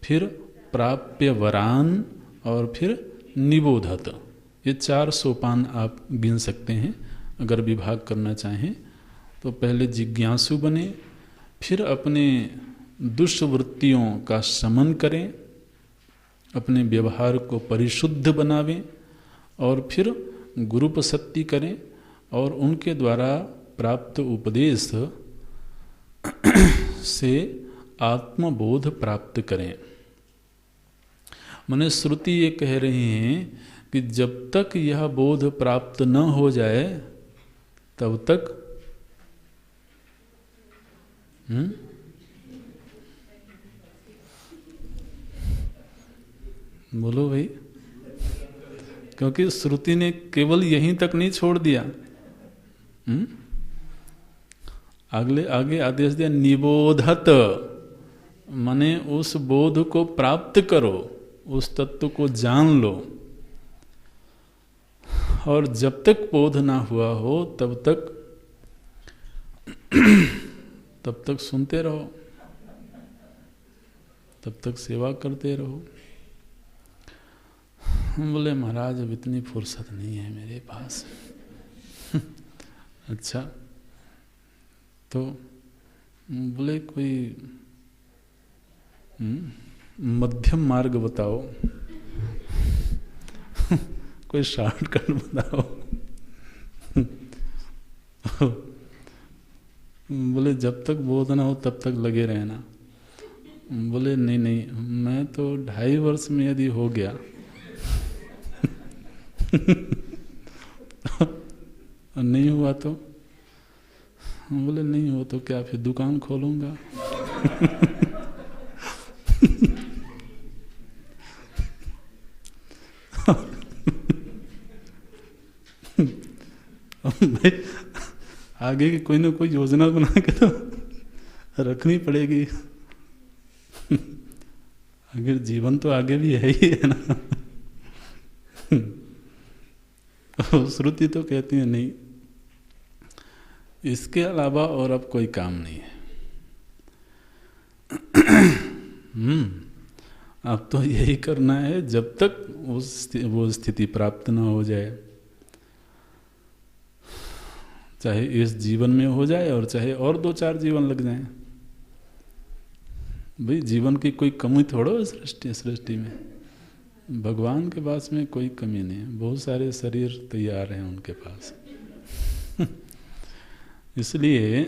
फिर प्राप्य वरान और फिर निबोधत। ये 4 सोपान आप गिन सकते हैं अगर विभाग करना चाहें। तो पहले जिज्ञासु बने, फिर अपने दुष्वृत्तियों का शमन करें, अपने व्यवहार को परिशुद्ध बनावें, और फिर गुरुपसत्ति करें और उनके द्वारा प्राप्त उपदेश से आत्मबोध प्राप्त करें। माने श्रुति ये कह रही हैं कि जब तक यह बोध प्राप्त न हो जाए तब तक बोलो भाई, क्योंकि श्रुति ने केवल यहीं तक नहीं छोड़ दिया, आगे आदेश दिया निबोधत, माने उस बोध को प्राप्त करो, उस तत्व को जान लो। और जब तक बोध ना हुआ हो तब तक सुनते रहो, तब तक सेवा करते रहो। हम बोले महाराज अब इतनी फुर्सत नहीं है मेरे पास। अच्छा, तो बोले कोई मध्यम मार्ग बताओ, कोई शॉर्टकट बताओ। बोले जब तक बोध ना हो तब तक लगे रहना। बोले नहीं, मैं तो 2.5 वर्ष में यदि हो गया नहीं हुआ तो? बोले नहीं हो तो क्या फिर दुकान खोलूंगा। भाई आगे की कोई ना कोई योजना बना के तो रखनी पड़ेगी। अगर जीवन तो आगे भी है ही है ना। श्रुति तो कहती है नहीं, इसके अलावा और अब कोई काम नहीं है। अब तो यही करना है जब तक वो स्थिति प्राप्त ना हो जाए, चाहे इस जीवन में हो जाए और चाहे और 2-4 जीवन लग जाएं। भाई जीवन की कोई कमी थोड़ो है सृष्टि में। भगवान के पास में कोई कमी नहीं है, बहुत सारे शरीर तैयार हैं उनके पास। इसलिए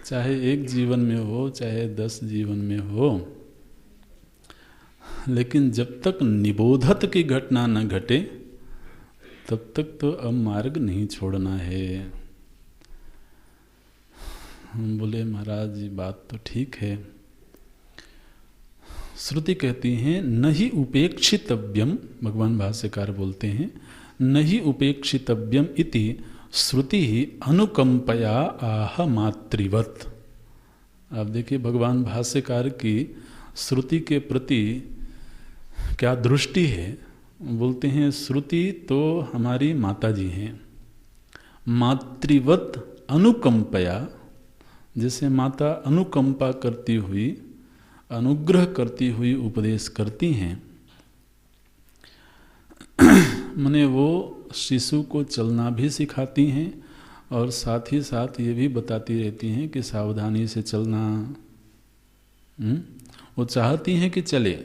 चाहे 1 जीवन में हो चाहे 10 जीवन में हो, लेकिन जब तक निबोधत की घटना न घटे तब तक तो अब मार्ग नहीं छोड़ना है। हम बोले महाराज जी बात तो ठीक है। श्रुति कहती हैं न ही उपेक्षितव्यम, भगवान भाष्यकार बोलते हैं न ही उपेक्षितव्यम इति श्रुति ही अनुकंपया आह मातृवत। आप देखिए भगवान भाष्यकार की श्रुति के प्रति क्या दृष्टि है। बोलते हैं श्रुति तो हमारी माता जी हैं, मातृवत अनुकंपया, जैसे माता अनुकंपा करती हुई अनुग्रह करती हुई उपदेश करती हैं। माने वो शिशु को चलना भी सिखाती हैं और साथ ही साथ ये भी बताती रहती हैं कि सावधानी से चलना। वो चाहती हैं कि चले,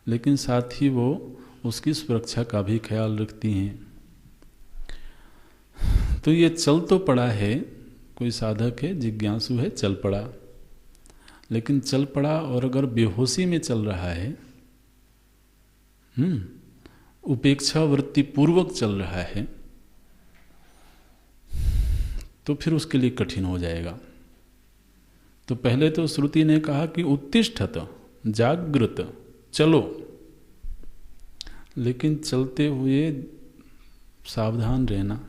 लेकिन साथ ही वो उसकी सुरक्षा का भी ख्याल रखती हैं। तो ये चल तो पड़ा है, कोई साधक है जिज्ञासु है चल पड़ा, लेकिन चल पड़ा और अगर बेहोशी में चल रहा है, उपेक्षा वृत्ति पूर्वक चल रहा है, तो फिर उसके लिए कठिन हो जाएगा। तो पहले तो श्रुति ने कहा कि उत्तिष्ठत, जागृत, चलो, लेकिन चलते हुए सावधान रहना।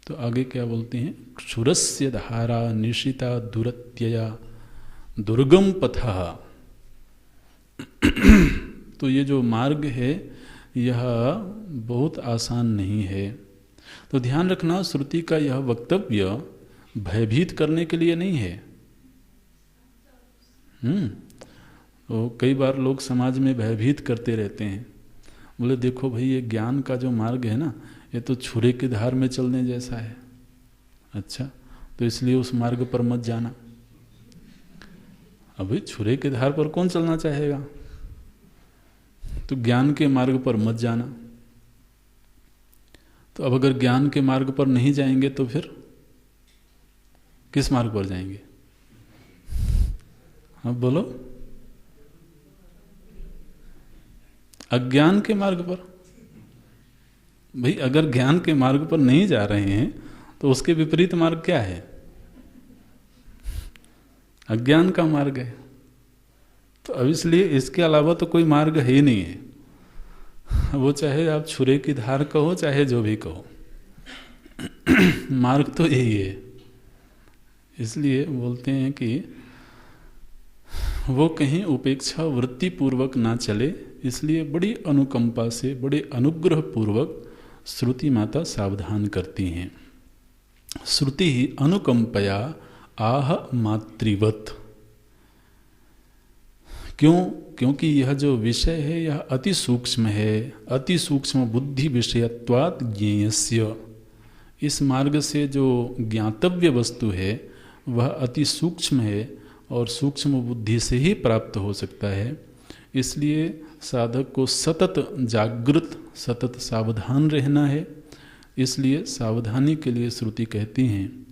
तो आगे क्या बोलते हैं, क्षुरस्य धारा निशिता दुरत्यया दुर्गम पथा। तो ये जो मार्ग है यह बहुत आसान नहीं है। तो ध्यान रखना, श्रुति का यह वक्तव्य भयभीत करने के लिए नहीं है। तो कई बार लोग समाज में भयभीत करते रहते हैं। बोले देखो भाई ये ज्ञान का जो मार्ग है ना, ये तो छुरे की धार में चलने जैसा है। अच्छा, तो इसलिए उस मार्ग पर मत जाना। अभी छुरे की धार पर कौन चलना चाहेगा? तो ज्ञान के मार्ग पर मत जाना। तो अब अगर ज्ञान के मार्ग पर नहीं जाएंगे तो फिर किस मार्ग पर जाएंगे? हाँ बोलो। अज्ञान के मार्ग पर। भाई अगर ज्ञान के मार्ग पर नहीं जा रहे हैं तो उसके विपरीत मार्ग क्या है? अज्ञान का मार्ग है। तो अब इसलिए इसके अलावा तो कोई मार्ग है ही नहीं है। वो चाहे आप छुरे की धार कहो चाहे जो भी कहो, मार्ग तो यही है। इसलिए बोलते हैं कि वो कहीं उपेक्षा वृत्ति पूर्वक ना चले, इसलिए बड़ी अनुकंपा से, बड़े अनुग्रह पूर्वक श्रुति माता सावधान करती हैं। श्रुति ही अनुकंपया आह मातृवत। क्यों? क्योंकि यह जो विषय है यह अति सूक्ष्म है, अति सूक्ष्म बुद्धि विषयत्वात् ज्ञेयस्य। इस मार्ग से जो ज्ञातव्य वस्तु है वह अति सूक्ष्म है और सूक्ष्म बुद्धि से ही प्राप्त हो सकता है। इसलिए साधक को सतत जागृत, सतत सावधान रहना है। इसलिए सावधानी के लिए श्रुति कहती हैं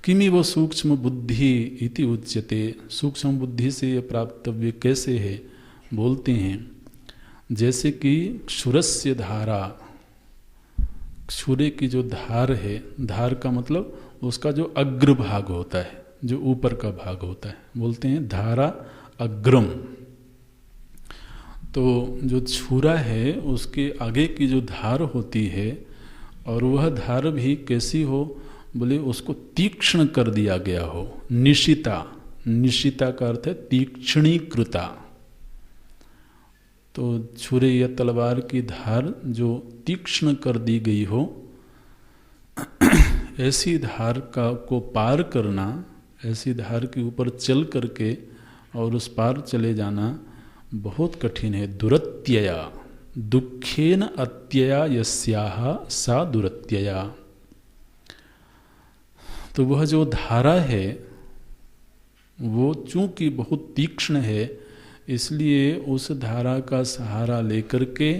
किमि वो सूक्ष्म बुद्धि इति उच्यते। सूक्ष्म बुद्धि से यह प्राप्तव्य कैसे है? बोलते हैं जैसे कि क्षुरस्य धारा, क्षुरे की जो धार है, धार का मतलब उसका जो अग्र भाग होता है, जो ऊपर का भाग होता है, बोलते हैं धारा अग्रम। तो जो छुरा है उसके आगे की जो धार होती है, और वह धार भी कैसी हो? बोले उसको तीक्ष्ण कर दिया गया हो। निशिता, निशिता का अर्थ है तीक्ष्णीकृता। तो छुरे या तलवार की धार जो तीक्ष्ण कर दी गई हो, ऐसी धार को पार करना, ऐसी धार के ऊपर चल करके और उस पार चले जाना बहुत कठिन है। दुरत्यया, दुखेन अत्यया यस्याह सा दुरत्यया। तो वह जो धारा है वो चूंकि बहुत तीक्ष्ण है, इसलिए उस धारा का सहारा लेकर के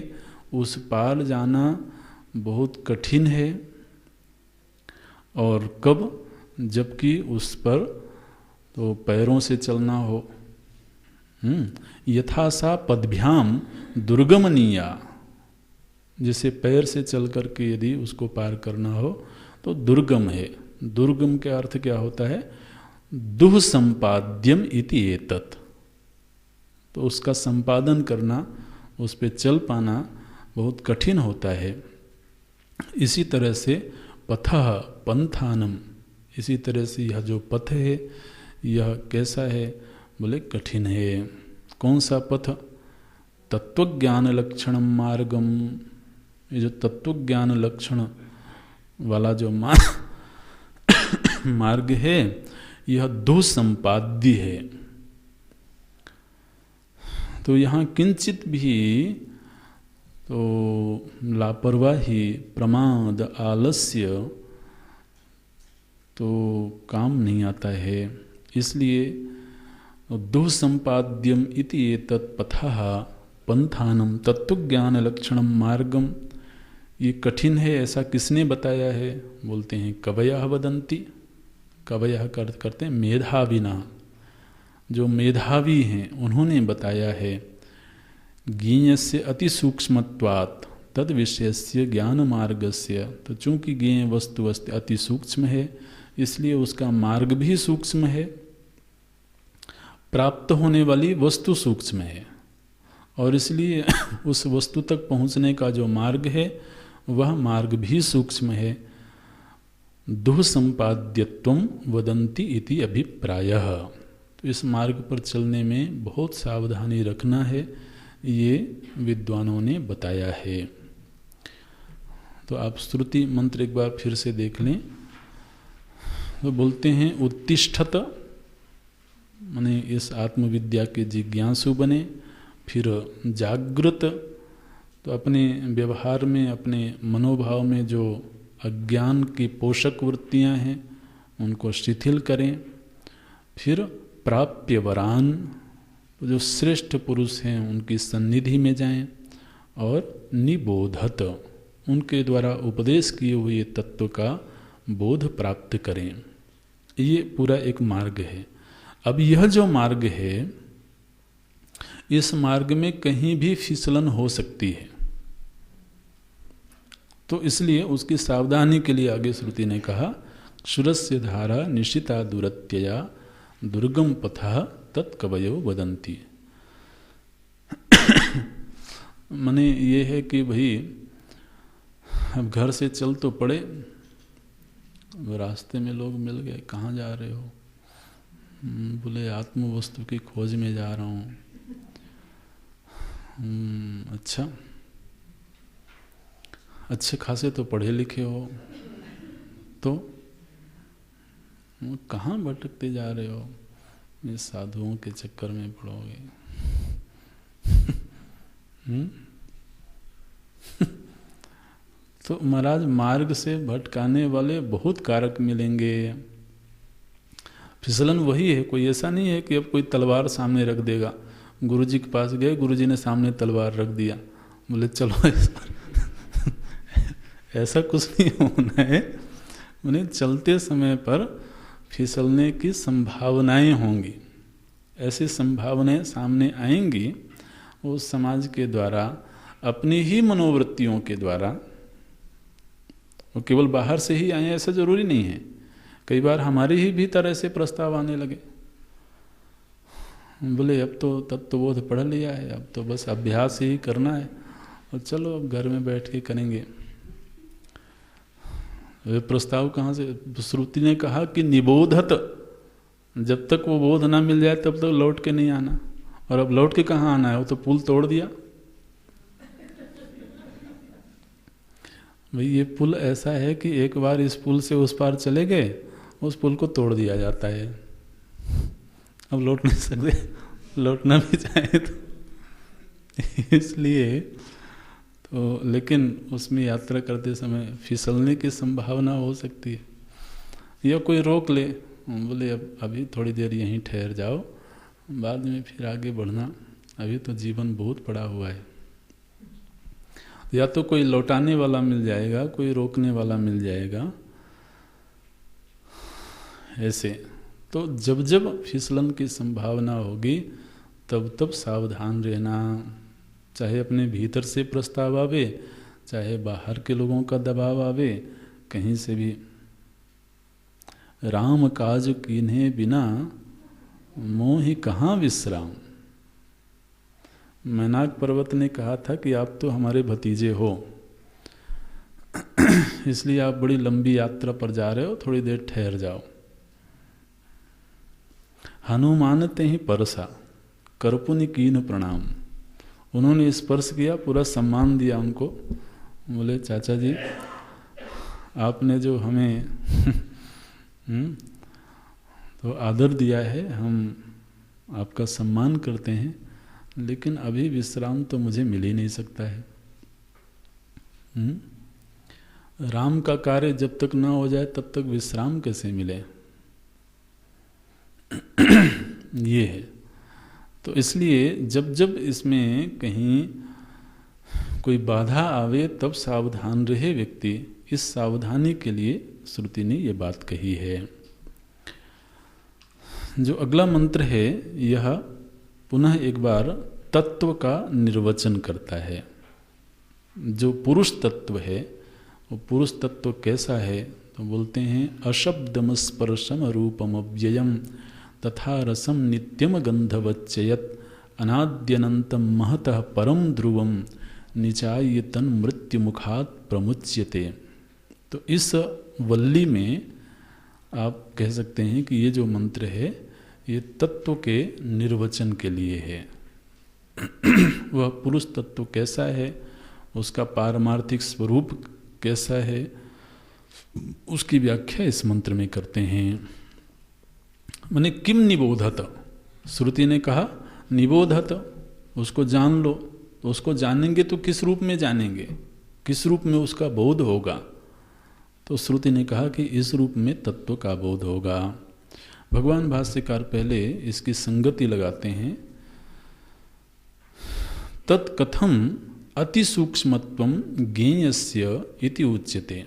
उस पार जाना बहुत कठिन है। और कब? जबकि उस पर तो पैरों से चलना हो। यथा सा पदभ्याम दुर्गमनीया, जैसे पैर से चल करके यदि उसको पार करना हो तो दुर्गम है। दुर्गम के अर्थ क्या होता है? दुह संपाद्यम इति एतत्। तो उसका संपादन करना, उस पे चल पाना बहुत कठिन होता है। इसी तरह से पथः पंथानम, इसी तरह से यह जो पथ है यह कैसा है? बोले कठिन है। कौन सा पथ? तत्वज्ञान लक्षण मार्गम। ये जो तत्वज्ञान लक्षण वाला जो मार्ग है यह दुसंपाद्य है। तो यहाँ किंचित भी तो लापरवाही, प्रमाद, आलस्य तो काम नहीं आता है। इसलिए दुसंपाद्यम इति एतत् पथः पंथानम तत्वज्ञान लक्षणम मार्गम। ये कठिन है, ऐसा किसने बताया है? बोलते हैं कवयः वदन्ति। कवयः का अर्थ करते हैं मेधाविना, जो मेधावी हैं उन्होंने बताया है। ज्ञेयस्य अति सूक्ष्मत्वात् तद विषयस्य ज्ञान मार्गस्य। तो चूंकि ज्ञेय वस्तु अति सूक्ष्म है, इसलिए उसका मार्ग भी सूक्ष्म है। प्राप्त होने वाली वस्तु सूक्ष्म है, और इसलिए उस वस्तु तक पहुंचने का जो मार्ग है वह मार्ग भी सूक्ष्म है। दुःसंपाद्यत्वं वदन्ति इति अभिप्रायः। तो इस मार्ग पर चलने में बहुत सावधानी रखना है, ये विद्वानों ने बताया है। तो आप श्रुति मंत्र एक बार फिर से देख लें। तो बोलते हैं उत्तिष्ठत, माने इस आत्मविद्या के जिज्ञासु बने। फिर जागृत, तो अपने व्यवहार में, अपने मनोभाव में जो अज्ञान की पोषक वृत्तियां हैं उनको शिथिल करें। फिर प्राप्य वरान, तो जो श्रेष्ठ पुरुष हैं उनकी सन्निधि में जाएं। और निबोधत, उनके द्वारा उपदेश किए हुए तत्व का बोध प्राप्त करें। ये पूरा एक मार्ग है। अब यह जो मार्ग है इस मार्ग में कहीं भी फिसलन हो सकती है, तो इसलिए उसकी सावधानी के लिए आगे श्रुति ने कहा क्षुरस्य धारा निशिता दुरत्यया दुर्गम पथा तत्कवयो वदंती। माने ये है कि भाई अब घर से चल तो पड़े, रास्ते में लोग मिल गए, कहाँ जा रहे हो? बोले आत्म वस्तु की खोज में जा रहा हूँ। अच्छा, अच्छे खासे तो पढ़े लिखे हो, तो कहाँ भटकते जा रहे हो? ये साधुओं के चक्कर में पड़ोगे। तो महाराज मार्ग से भटकाने वाले बहुत कारक मिलेंगे। फिसलन वही है, कोई ऐसा नहीं है कि अब कोई तलवार सामने रख देगा। गुरुजी के पास गए, गुरुजी ने सामने तलवार रख दिया, बोले चलो ऐसा कुछ नहीं होना है। उन्हें चलते समय पर फिसलने की संभावनाएं होंगी, ऐसी संभावनाएं सामने आएंगी। वो समाज के द्वारा, अपनी ही मनोवृत्तियों के द्वारा, वो केवल बाहर से ही आए ऐसा जरूरी नहीं है। कई बार हमारे ही भीतर ऐसे प्रस्ताव आने लगे, बोले अब तो तत्वबोध पढ़ लिया है, अब तो बस अभ्यास ही करना है और चलो अब घर में बैठ के करेंगे। वे प्रस्ताव कहाँ से? श्रुति ने कहा कि निबोधत, जब तक वो बोध ना मिल जाए तब तक लौट के नहीं आना। और अब लौट के कहाँ आना है? वो तो पुल तोड़ दिया। भाई ये पुल ऐसा है कि एक बार इस पुल से उस पार चले गए, उस पुल को तोड़ दिया जाता है, अब लौट नहीं सकते, लौटना भी चाहे तो। इसलिए तो लेकिन उसमें यात्रा करते समय फिसलने की संभावना हो सकती है, या कोई रोक ले, बोले अब अभी थोड़ी देर यहीं ठहर जाओ, बाद में फिर आगे बढ़ना, अभी तो जीवन बहुत पड़ा हुआ है। या तो कोई लौटाने वाला मिल जाएगा, कोई रोकने वाला मिल जाएगा, ऐसे। तो जब जब फिसलन की संभावना होगी तब तब सावधान रहना, चाहे अपने भीतर से प्रस्ताव आवे, चाहे बाहर के लोगों का दबाव आवे, कहीं से भी। राम काज कीन्हे बिना मोहि कहाँ विश्राम। मैनाक पर्वत ने कहा था कि आप तो हमारे भतीजे हो, इसलिए आप बड़ी लंबी यात्रा पर जा रहे हो, थोड़ी देर ठहर जाओ। हनुमान ते ही परसा करपुनि कीन प्रणाम। उन्होंने स्पर्श किया, पूरा सम्मान दिया उनको। बोले चाचा जी आपने जो हमें तो आदर दिया है, हम आपका सम्मान करते हैं, लेकिन अभी विश्राम तो मुझे मिल ही नहीं सकता है। राम का कार्य जब तक ना हो जाए तब तक विश्राम कैसे मिले? ये है। तो इसलिए जब जब इसमें कहीं कोई बाधा आवे तब सावधान रहे व्यक्ति। इस सावधानी के लिए श्रुति ने ये बात कही है। जो अगला मंत्र है यह पुनः एक बार तत्व का निर्वचन करता है। जो पुरुष तत्व है वो पुरुष तत्व कैसा है? तो बोलते हैं अशब्दम स्पर्शम रूपम अव्ययम तथा रसम नित्यम गंधवच्चयत अनाद्यनंतम महतः परम ध्रुवम निचाय तन मृत्यु मुखात प्रमुच्यते। तो इस वल्ली में आप कह सकते हैं कि ये जो मंत्र है ये तत्व के निर्वचन के लिए है। वह पुरुष तत्व कैसा है, उसका पारमार्थिक स्वरूप कैसा है, उसकी व्याख्या इस मंत्र में करते हैं। माने किम निबोधत, श्रुति ने कहा निबोधत, उसको जान लो। तो उसको जानेंगे तो किस रूप में जानेंगे, किस रूप में उसका बोध होगा? तो श्रुति ने कहा कि इस रूप में तत्व का बोध होगा। भगवान भाष्यकार पहले इसकी संगति लगाते हैं। तत्कथम अति सूक्ष्मत्वं ज्ञेयस्य इति उच्यते।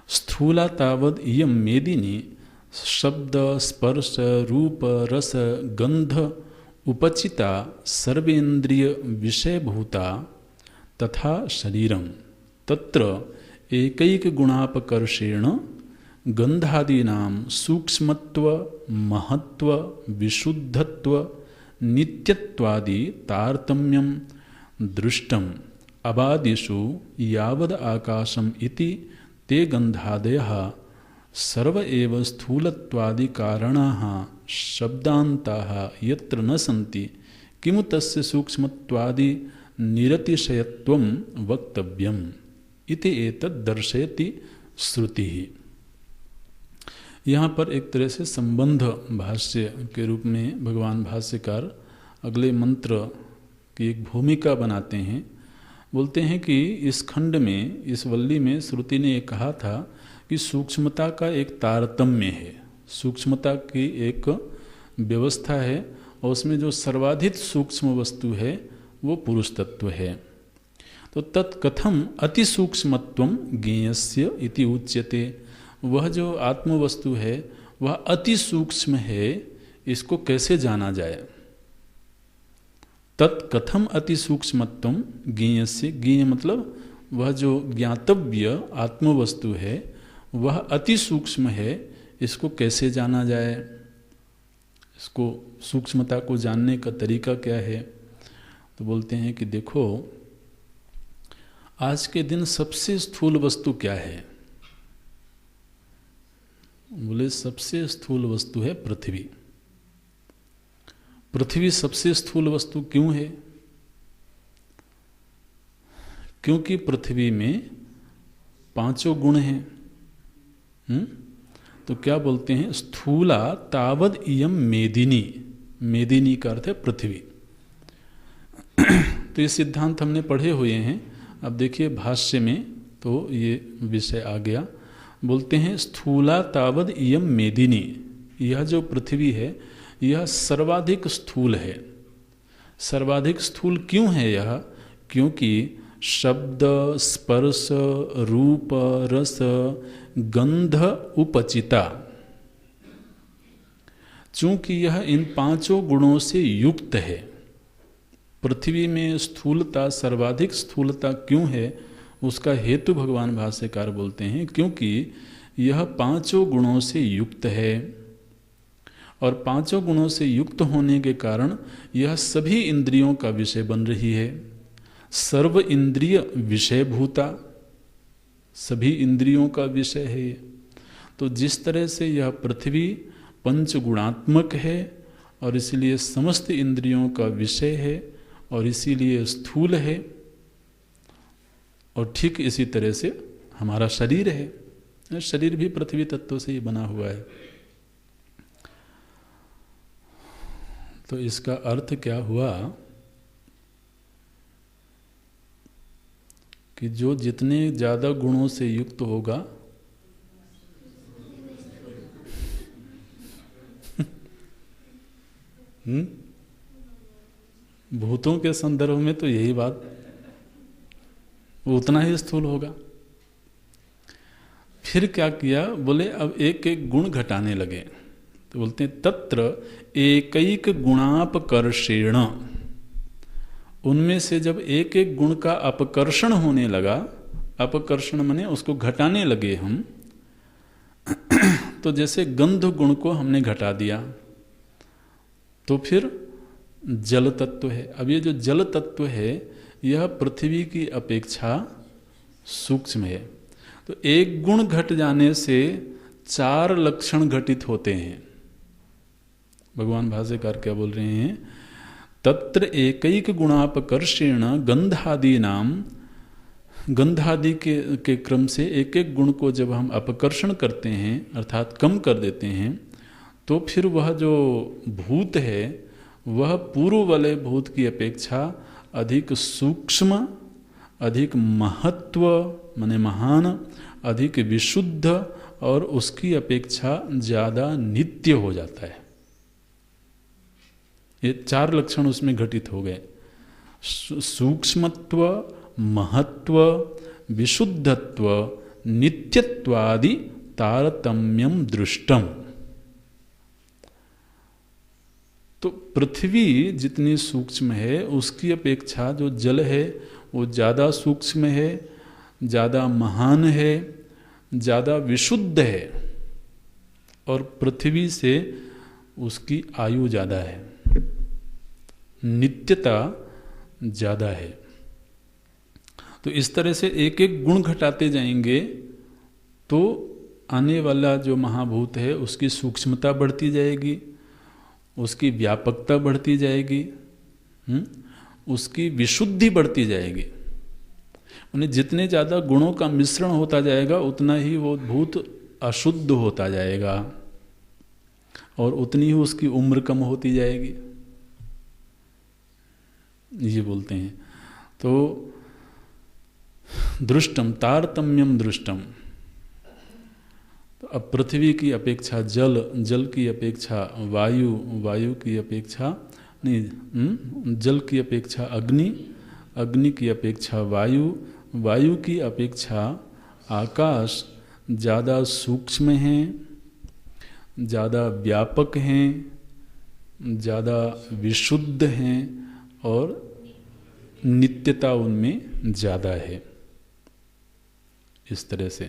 स्थूला तावद् इयं मेदिनी शब्द स्पर्श रूप रस गंध उपचिता सर्वेन्द्रिय विषयभूता तथा शरीरम तत्र एकैक गुणापकर्षेण गंधादीनां सूक्ष्मत्व महत्व विशुद्धत्व नित्यत्वादि तारतम्यं दृष्टम् अबादिषु यावद आकाशम इति ते गंधादयः सर्व एव स्थूलत्वादि कारणः शब्दान्ताः यत्र न सन्ति किमु तस्य सूक्ष्मत्वादि निरतिशयत्वं वक्तव्यम् इति एतद् दर्शयति श्रुतिः। यहाँ पर एक तरह से संबंध भाष्य के रूप में भगवान भाष्यकार अगले मंत्र की एक भूमिका बनाते हैं। बोलते हैं कि इस खंड में, इस वल्ली में श्रुति ने कहा था कि सूक्ष्मता का एक तारतम्य है, सूक्ष्मता की एक व्यवस्था है और उसमें जो सर्वाधिक सूक्ष्म वस्तु है वो पुरुष तत्व है। तो तत्कथम अति सूक्ष्मत्वम ज्ञेयस्य इति उच्यते। वह जो आत्म वस्तु है वह अति सूक्ष्म है, इसको कैसे जाना जाए। तत्कथम अति सूक्ष्मत्वम ज्ञेयस्य, ज्ञेय मतलब वह जो ज्ञातव्य आत्म वस्तु है वह अति सूक्ष्म है, इसको कैसे जाना जाए, इसको सूक्ष्मता को जानने का तरीका क्या है। तो बोलते हैं कि देखो आज के दिन सबसे स्थूल वस्तु क्या है। बोले सबसे स्थूल वस्तु है पृथ्वी। पृथ्वी सबसे स्थूल वस्तु क्यों है? क्योंकि पृथ्वी में पांचों गुण हैं। तो क्या बोलते हैं, स्थूला तावद इयम मेदिनी, मेदिनी का अर्थ है पृथ्वी। तो ये सिद्धांत हमने पढ़े हुए हैं। अब देखिए भाष्य में तो ये विषय आ गया। बोलते हैं स्थूला तावद इयम मेदिनी, यह जो पृथ्वी है यह सर्वाधिक स्थूल है। सर्वाधिक स्थूल क्यों है यह? क्योंकि शब्द स्पर्श रूप रस गंध उपचिता, चूंकि यह इन पांचों गुणों से युक्त है। पृथ्वी में स्थूलता, सर्वाधिक स्थूलता क्यों है उसका हेतु भगवान भाष्यकार बोलते हैं क्योंकि यह पांचों गुणों से युक्त है और पांचों गुणों से युक्त होने के कारण यह सभी इंद्रियों का विषय बन रही है। सर्व इंद्रिय विषयभूता, सभी इंद्रियों का विषय है। तो जिस तरह से यह पृथ्वी पंचगुणात्मक है और इसलिए समस्त इंद्रियों का विषय है और इसीलिए स्थूल है, और ठीक इसी तरह से हमारा शरीर है। शरीर भी पृथ्वी तत्व से ही बना हुआ है। तो इसका अर्थ क्या हुआ कि जो जितने ज्यादा गुणों से युक्त होगा भूतों के संदर्भ में तो यही बात, वो उतना ही स्थूल होगा। फिर क्या किया, बोले अब एक एक गुण घटाने लगे। तो बोलते हैं तत्र एकैक गुणापकर्षेण, उनमें से जब एक एक गुण का अपकर्षण होने लगा, अपकर्षण माने उसको घटाने लगे हम, तो जैसे गंध गुण को हमने घटा दिया तो फिर जल तत्व है। अब ये जो जल तत्व है यह पृथ्वी की अपेक्षा सूक्ष्म है। तो एक गुण घट जाने से चार लक्षण घटित होते हैं। भगवान भाष्यकार क्या बोल रहे हैं, तत्र एकैक गुणापकर्षेण गंधादीनाम, गंधादि के क्रम से एक एक गुण को जब हम अपकर्षण करते हैं अर्थात कम कर देते हैं तो फिर वह जो भूत है वह पूर्व वाले भूत की अपेक्षा अधिक सूक्ष्म, अधिक महत्व माने महान, अधिक विशुद्ध और उसकी अपेक्षा ज़्यादा नित्य हो जाता है। ये चार लक्षण उसमें घटित हो गए, सूक्ष्मत्व, महत्व, विशुद्धत्व, नित्यत्वादि तारतम्यम दृष्टम। तो पृथ्वी जितनी सूक्ष्म है उसकी अपेक्षा जो जल है वो ज़्यादा सूक्ष्म है, ज़्यादा महान है, ज़्यादा विशुद्ध है, और पृथ्वी से उसकी आयु ज़्यादा है, नित्यता ज़्यादा है। तो इस तरह से एक एक गुण घटाते जाएंगे तो आने वाला जो महाभूत है उसकी सूक्ष्मता बढ़ती जाएगी, उसकी व्यापकता बढ़ती जाएगी, उसकी विशुद्धि बढ़ती जाएगी। उन्हें जितने ज़्यादा गुणों का मिश्रण होता जाएगा उतना ही वो भूत अशुद्ध होता जाएगा और उतनी ही उसकी उम्र कम होती जाएगी, ये बोलते हैं। तो दृष्टम तारतम्यम दृष्टम, तो अब पृथ्वी की अपेक्षा जल, जल की अपेक्षा वायु, वायु की अपेक्षा नहीं, जल की अपेक्षा अग्नि, अग्नि की अपेक्षा वायु, वायु की अपेक्षा आकाश ज़्यादा सूक्ष्म हैं, ज़्यादा व्यापक हैं, ज़्यादा विशुद्ध हैं और नित्यता उनमें ज़्यादा है। इस तरह से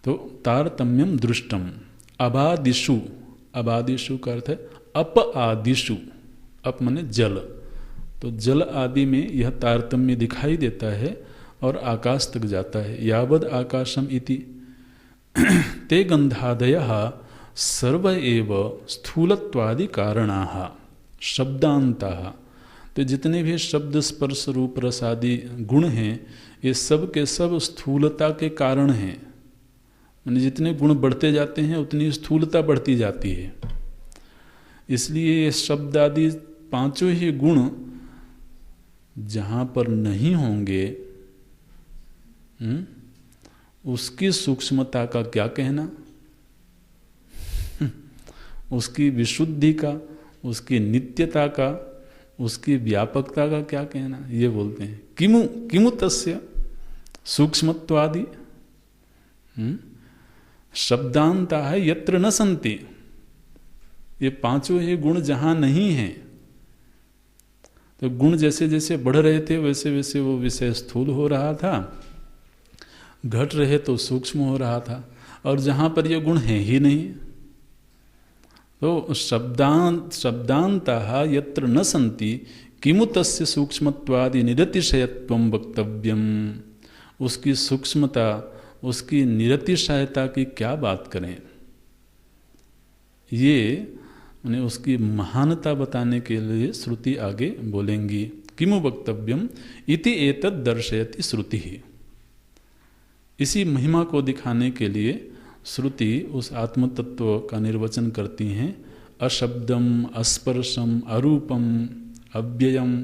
तो तारतम्यम दृष्टम। अबादिषु, अबादिषु का अर्थ है अप आदिषु, अप माने जल, तो जल आदि में यह तारतम्य दिखाई देता है और आकाश तक जाता है। यावद आकाशम इति ते गंधादयः सर्व एव स्थूलत्वादि कारणाः शब्दांताः। तो जितने भी शब्द स्पर्श रूप रस आदि गुण हैं ये सब के सब स्थूलता के कारण हैं। यानी जितने गुण बढ़ते जाते हैं उतनी स्थूलता बढ़ती जाती है। इसलिए ये शब्द आदि पांचों ही गुण जहाँ पर नहीं होंगे उसकी सूक्ष्मता का क्या कहना, उसकी विशुद्धि का, उसकी नित्यता का, उसकी व्यापकता का क्या कहना, ये बोलते हैं। किमु किमु तस्य सूक्ष्मत्वादि शब्दांता है यत्र न संति। ये पांचों ही गुण जहां नहीं हैं, तो गुण जैसे जैसे बढ़ रहे थे वैसे वैसे वो विषय स्थूल हो रहा था, घट रहे तो सूक्ष्म हो रहा था, और जहां पर ये गुण है ही नहीं तो शब्दांता यत्र न संति किमु तस्य सूक्ष्मत्वादि निरतिशयत्वं वक्तव्यम। उसकी सूक्ष्मता, उसकी निरतिशयता की क्या बात करें, ये उन्हें उसकी महानता बताने के लिए श्रुति आगे बोलेंगी। किमु वक्तव्यम इति एतद् दर्शयति श्रुति ही। इसी महिमा को दिखाने के लिए श्रुति उस आत्म तत्व का निर्वचन करती हैं। अशब्दम अस्पर्शम अरूपम अव्ययम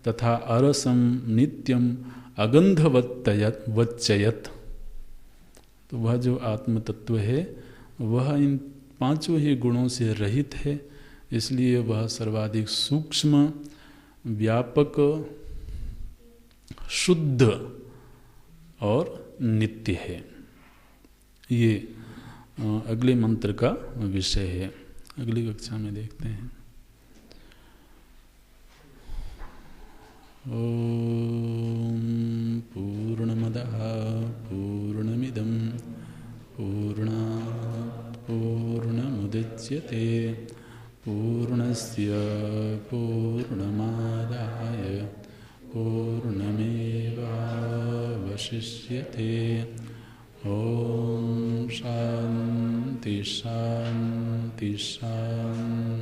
तथा अरसम नित्यम अगंधवच्चयत। तो वह जो आत्म तत्व है वह इन पांचों ही गुणों से रहित है, इसलिए वह सर्वाधिक सूक्ष्म, व्यापक, शुद्ध और नित्य है। ये अगले मंत्र का विषय है, अगली कक्षा में देखते हैं। ओम पूर्णमदः पूर्णमिदं पूर्णात् पूर्णमुदच्यते पूर्णस्य पूर्णमादाय पूर्णमेवावशिष्यते। ओम शांति शांति शांति।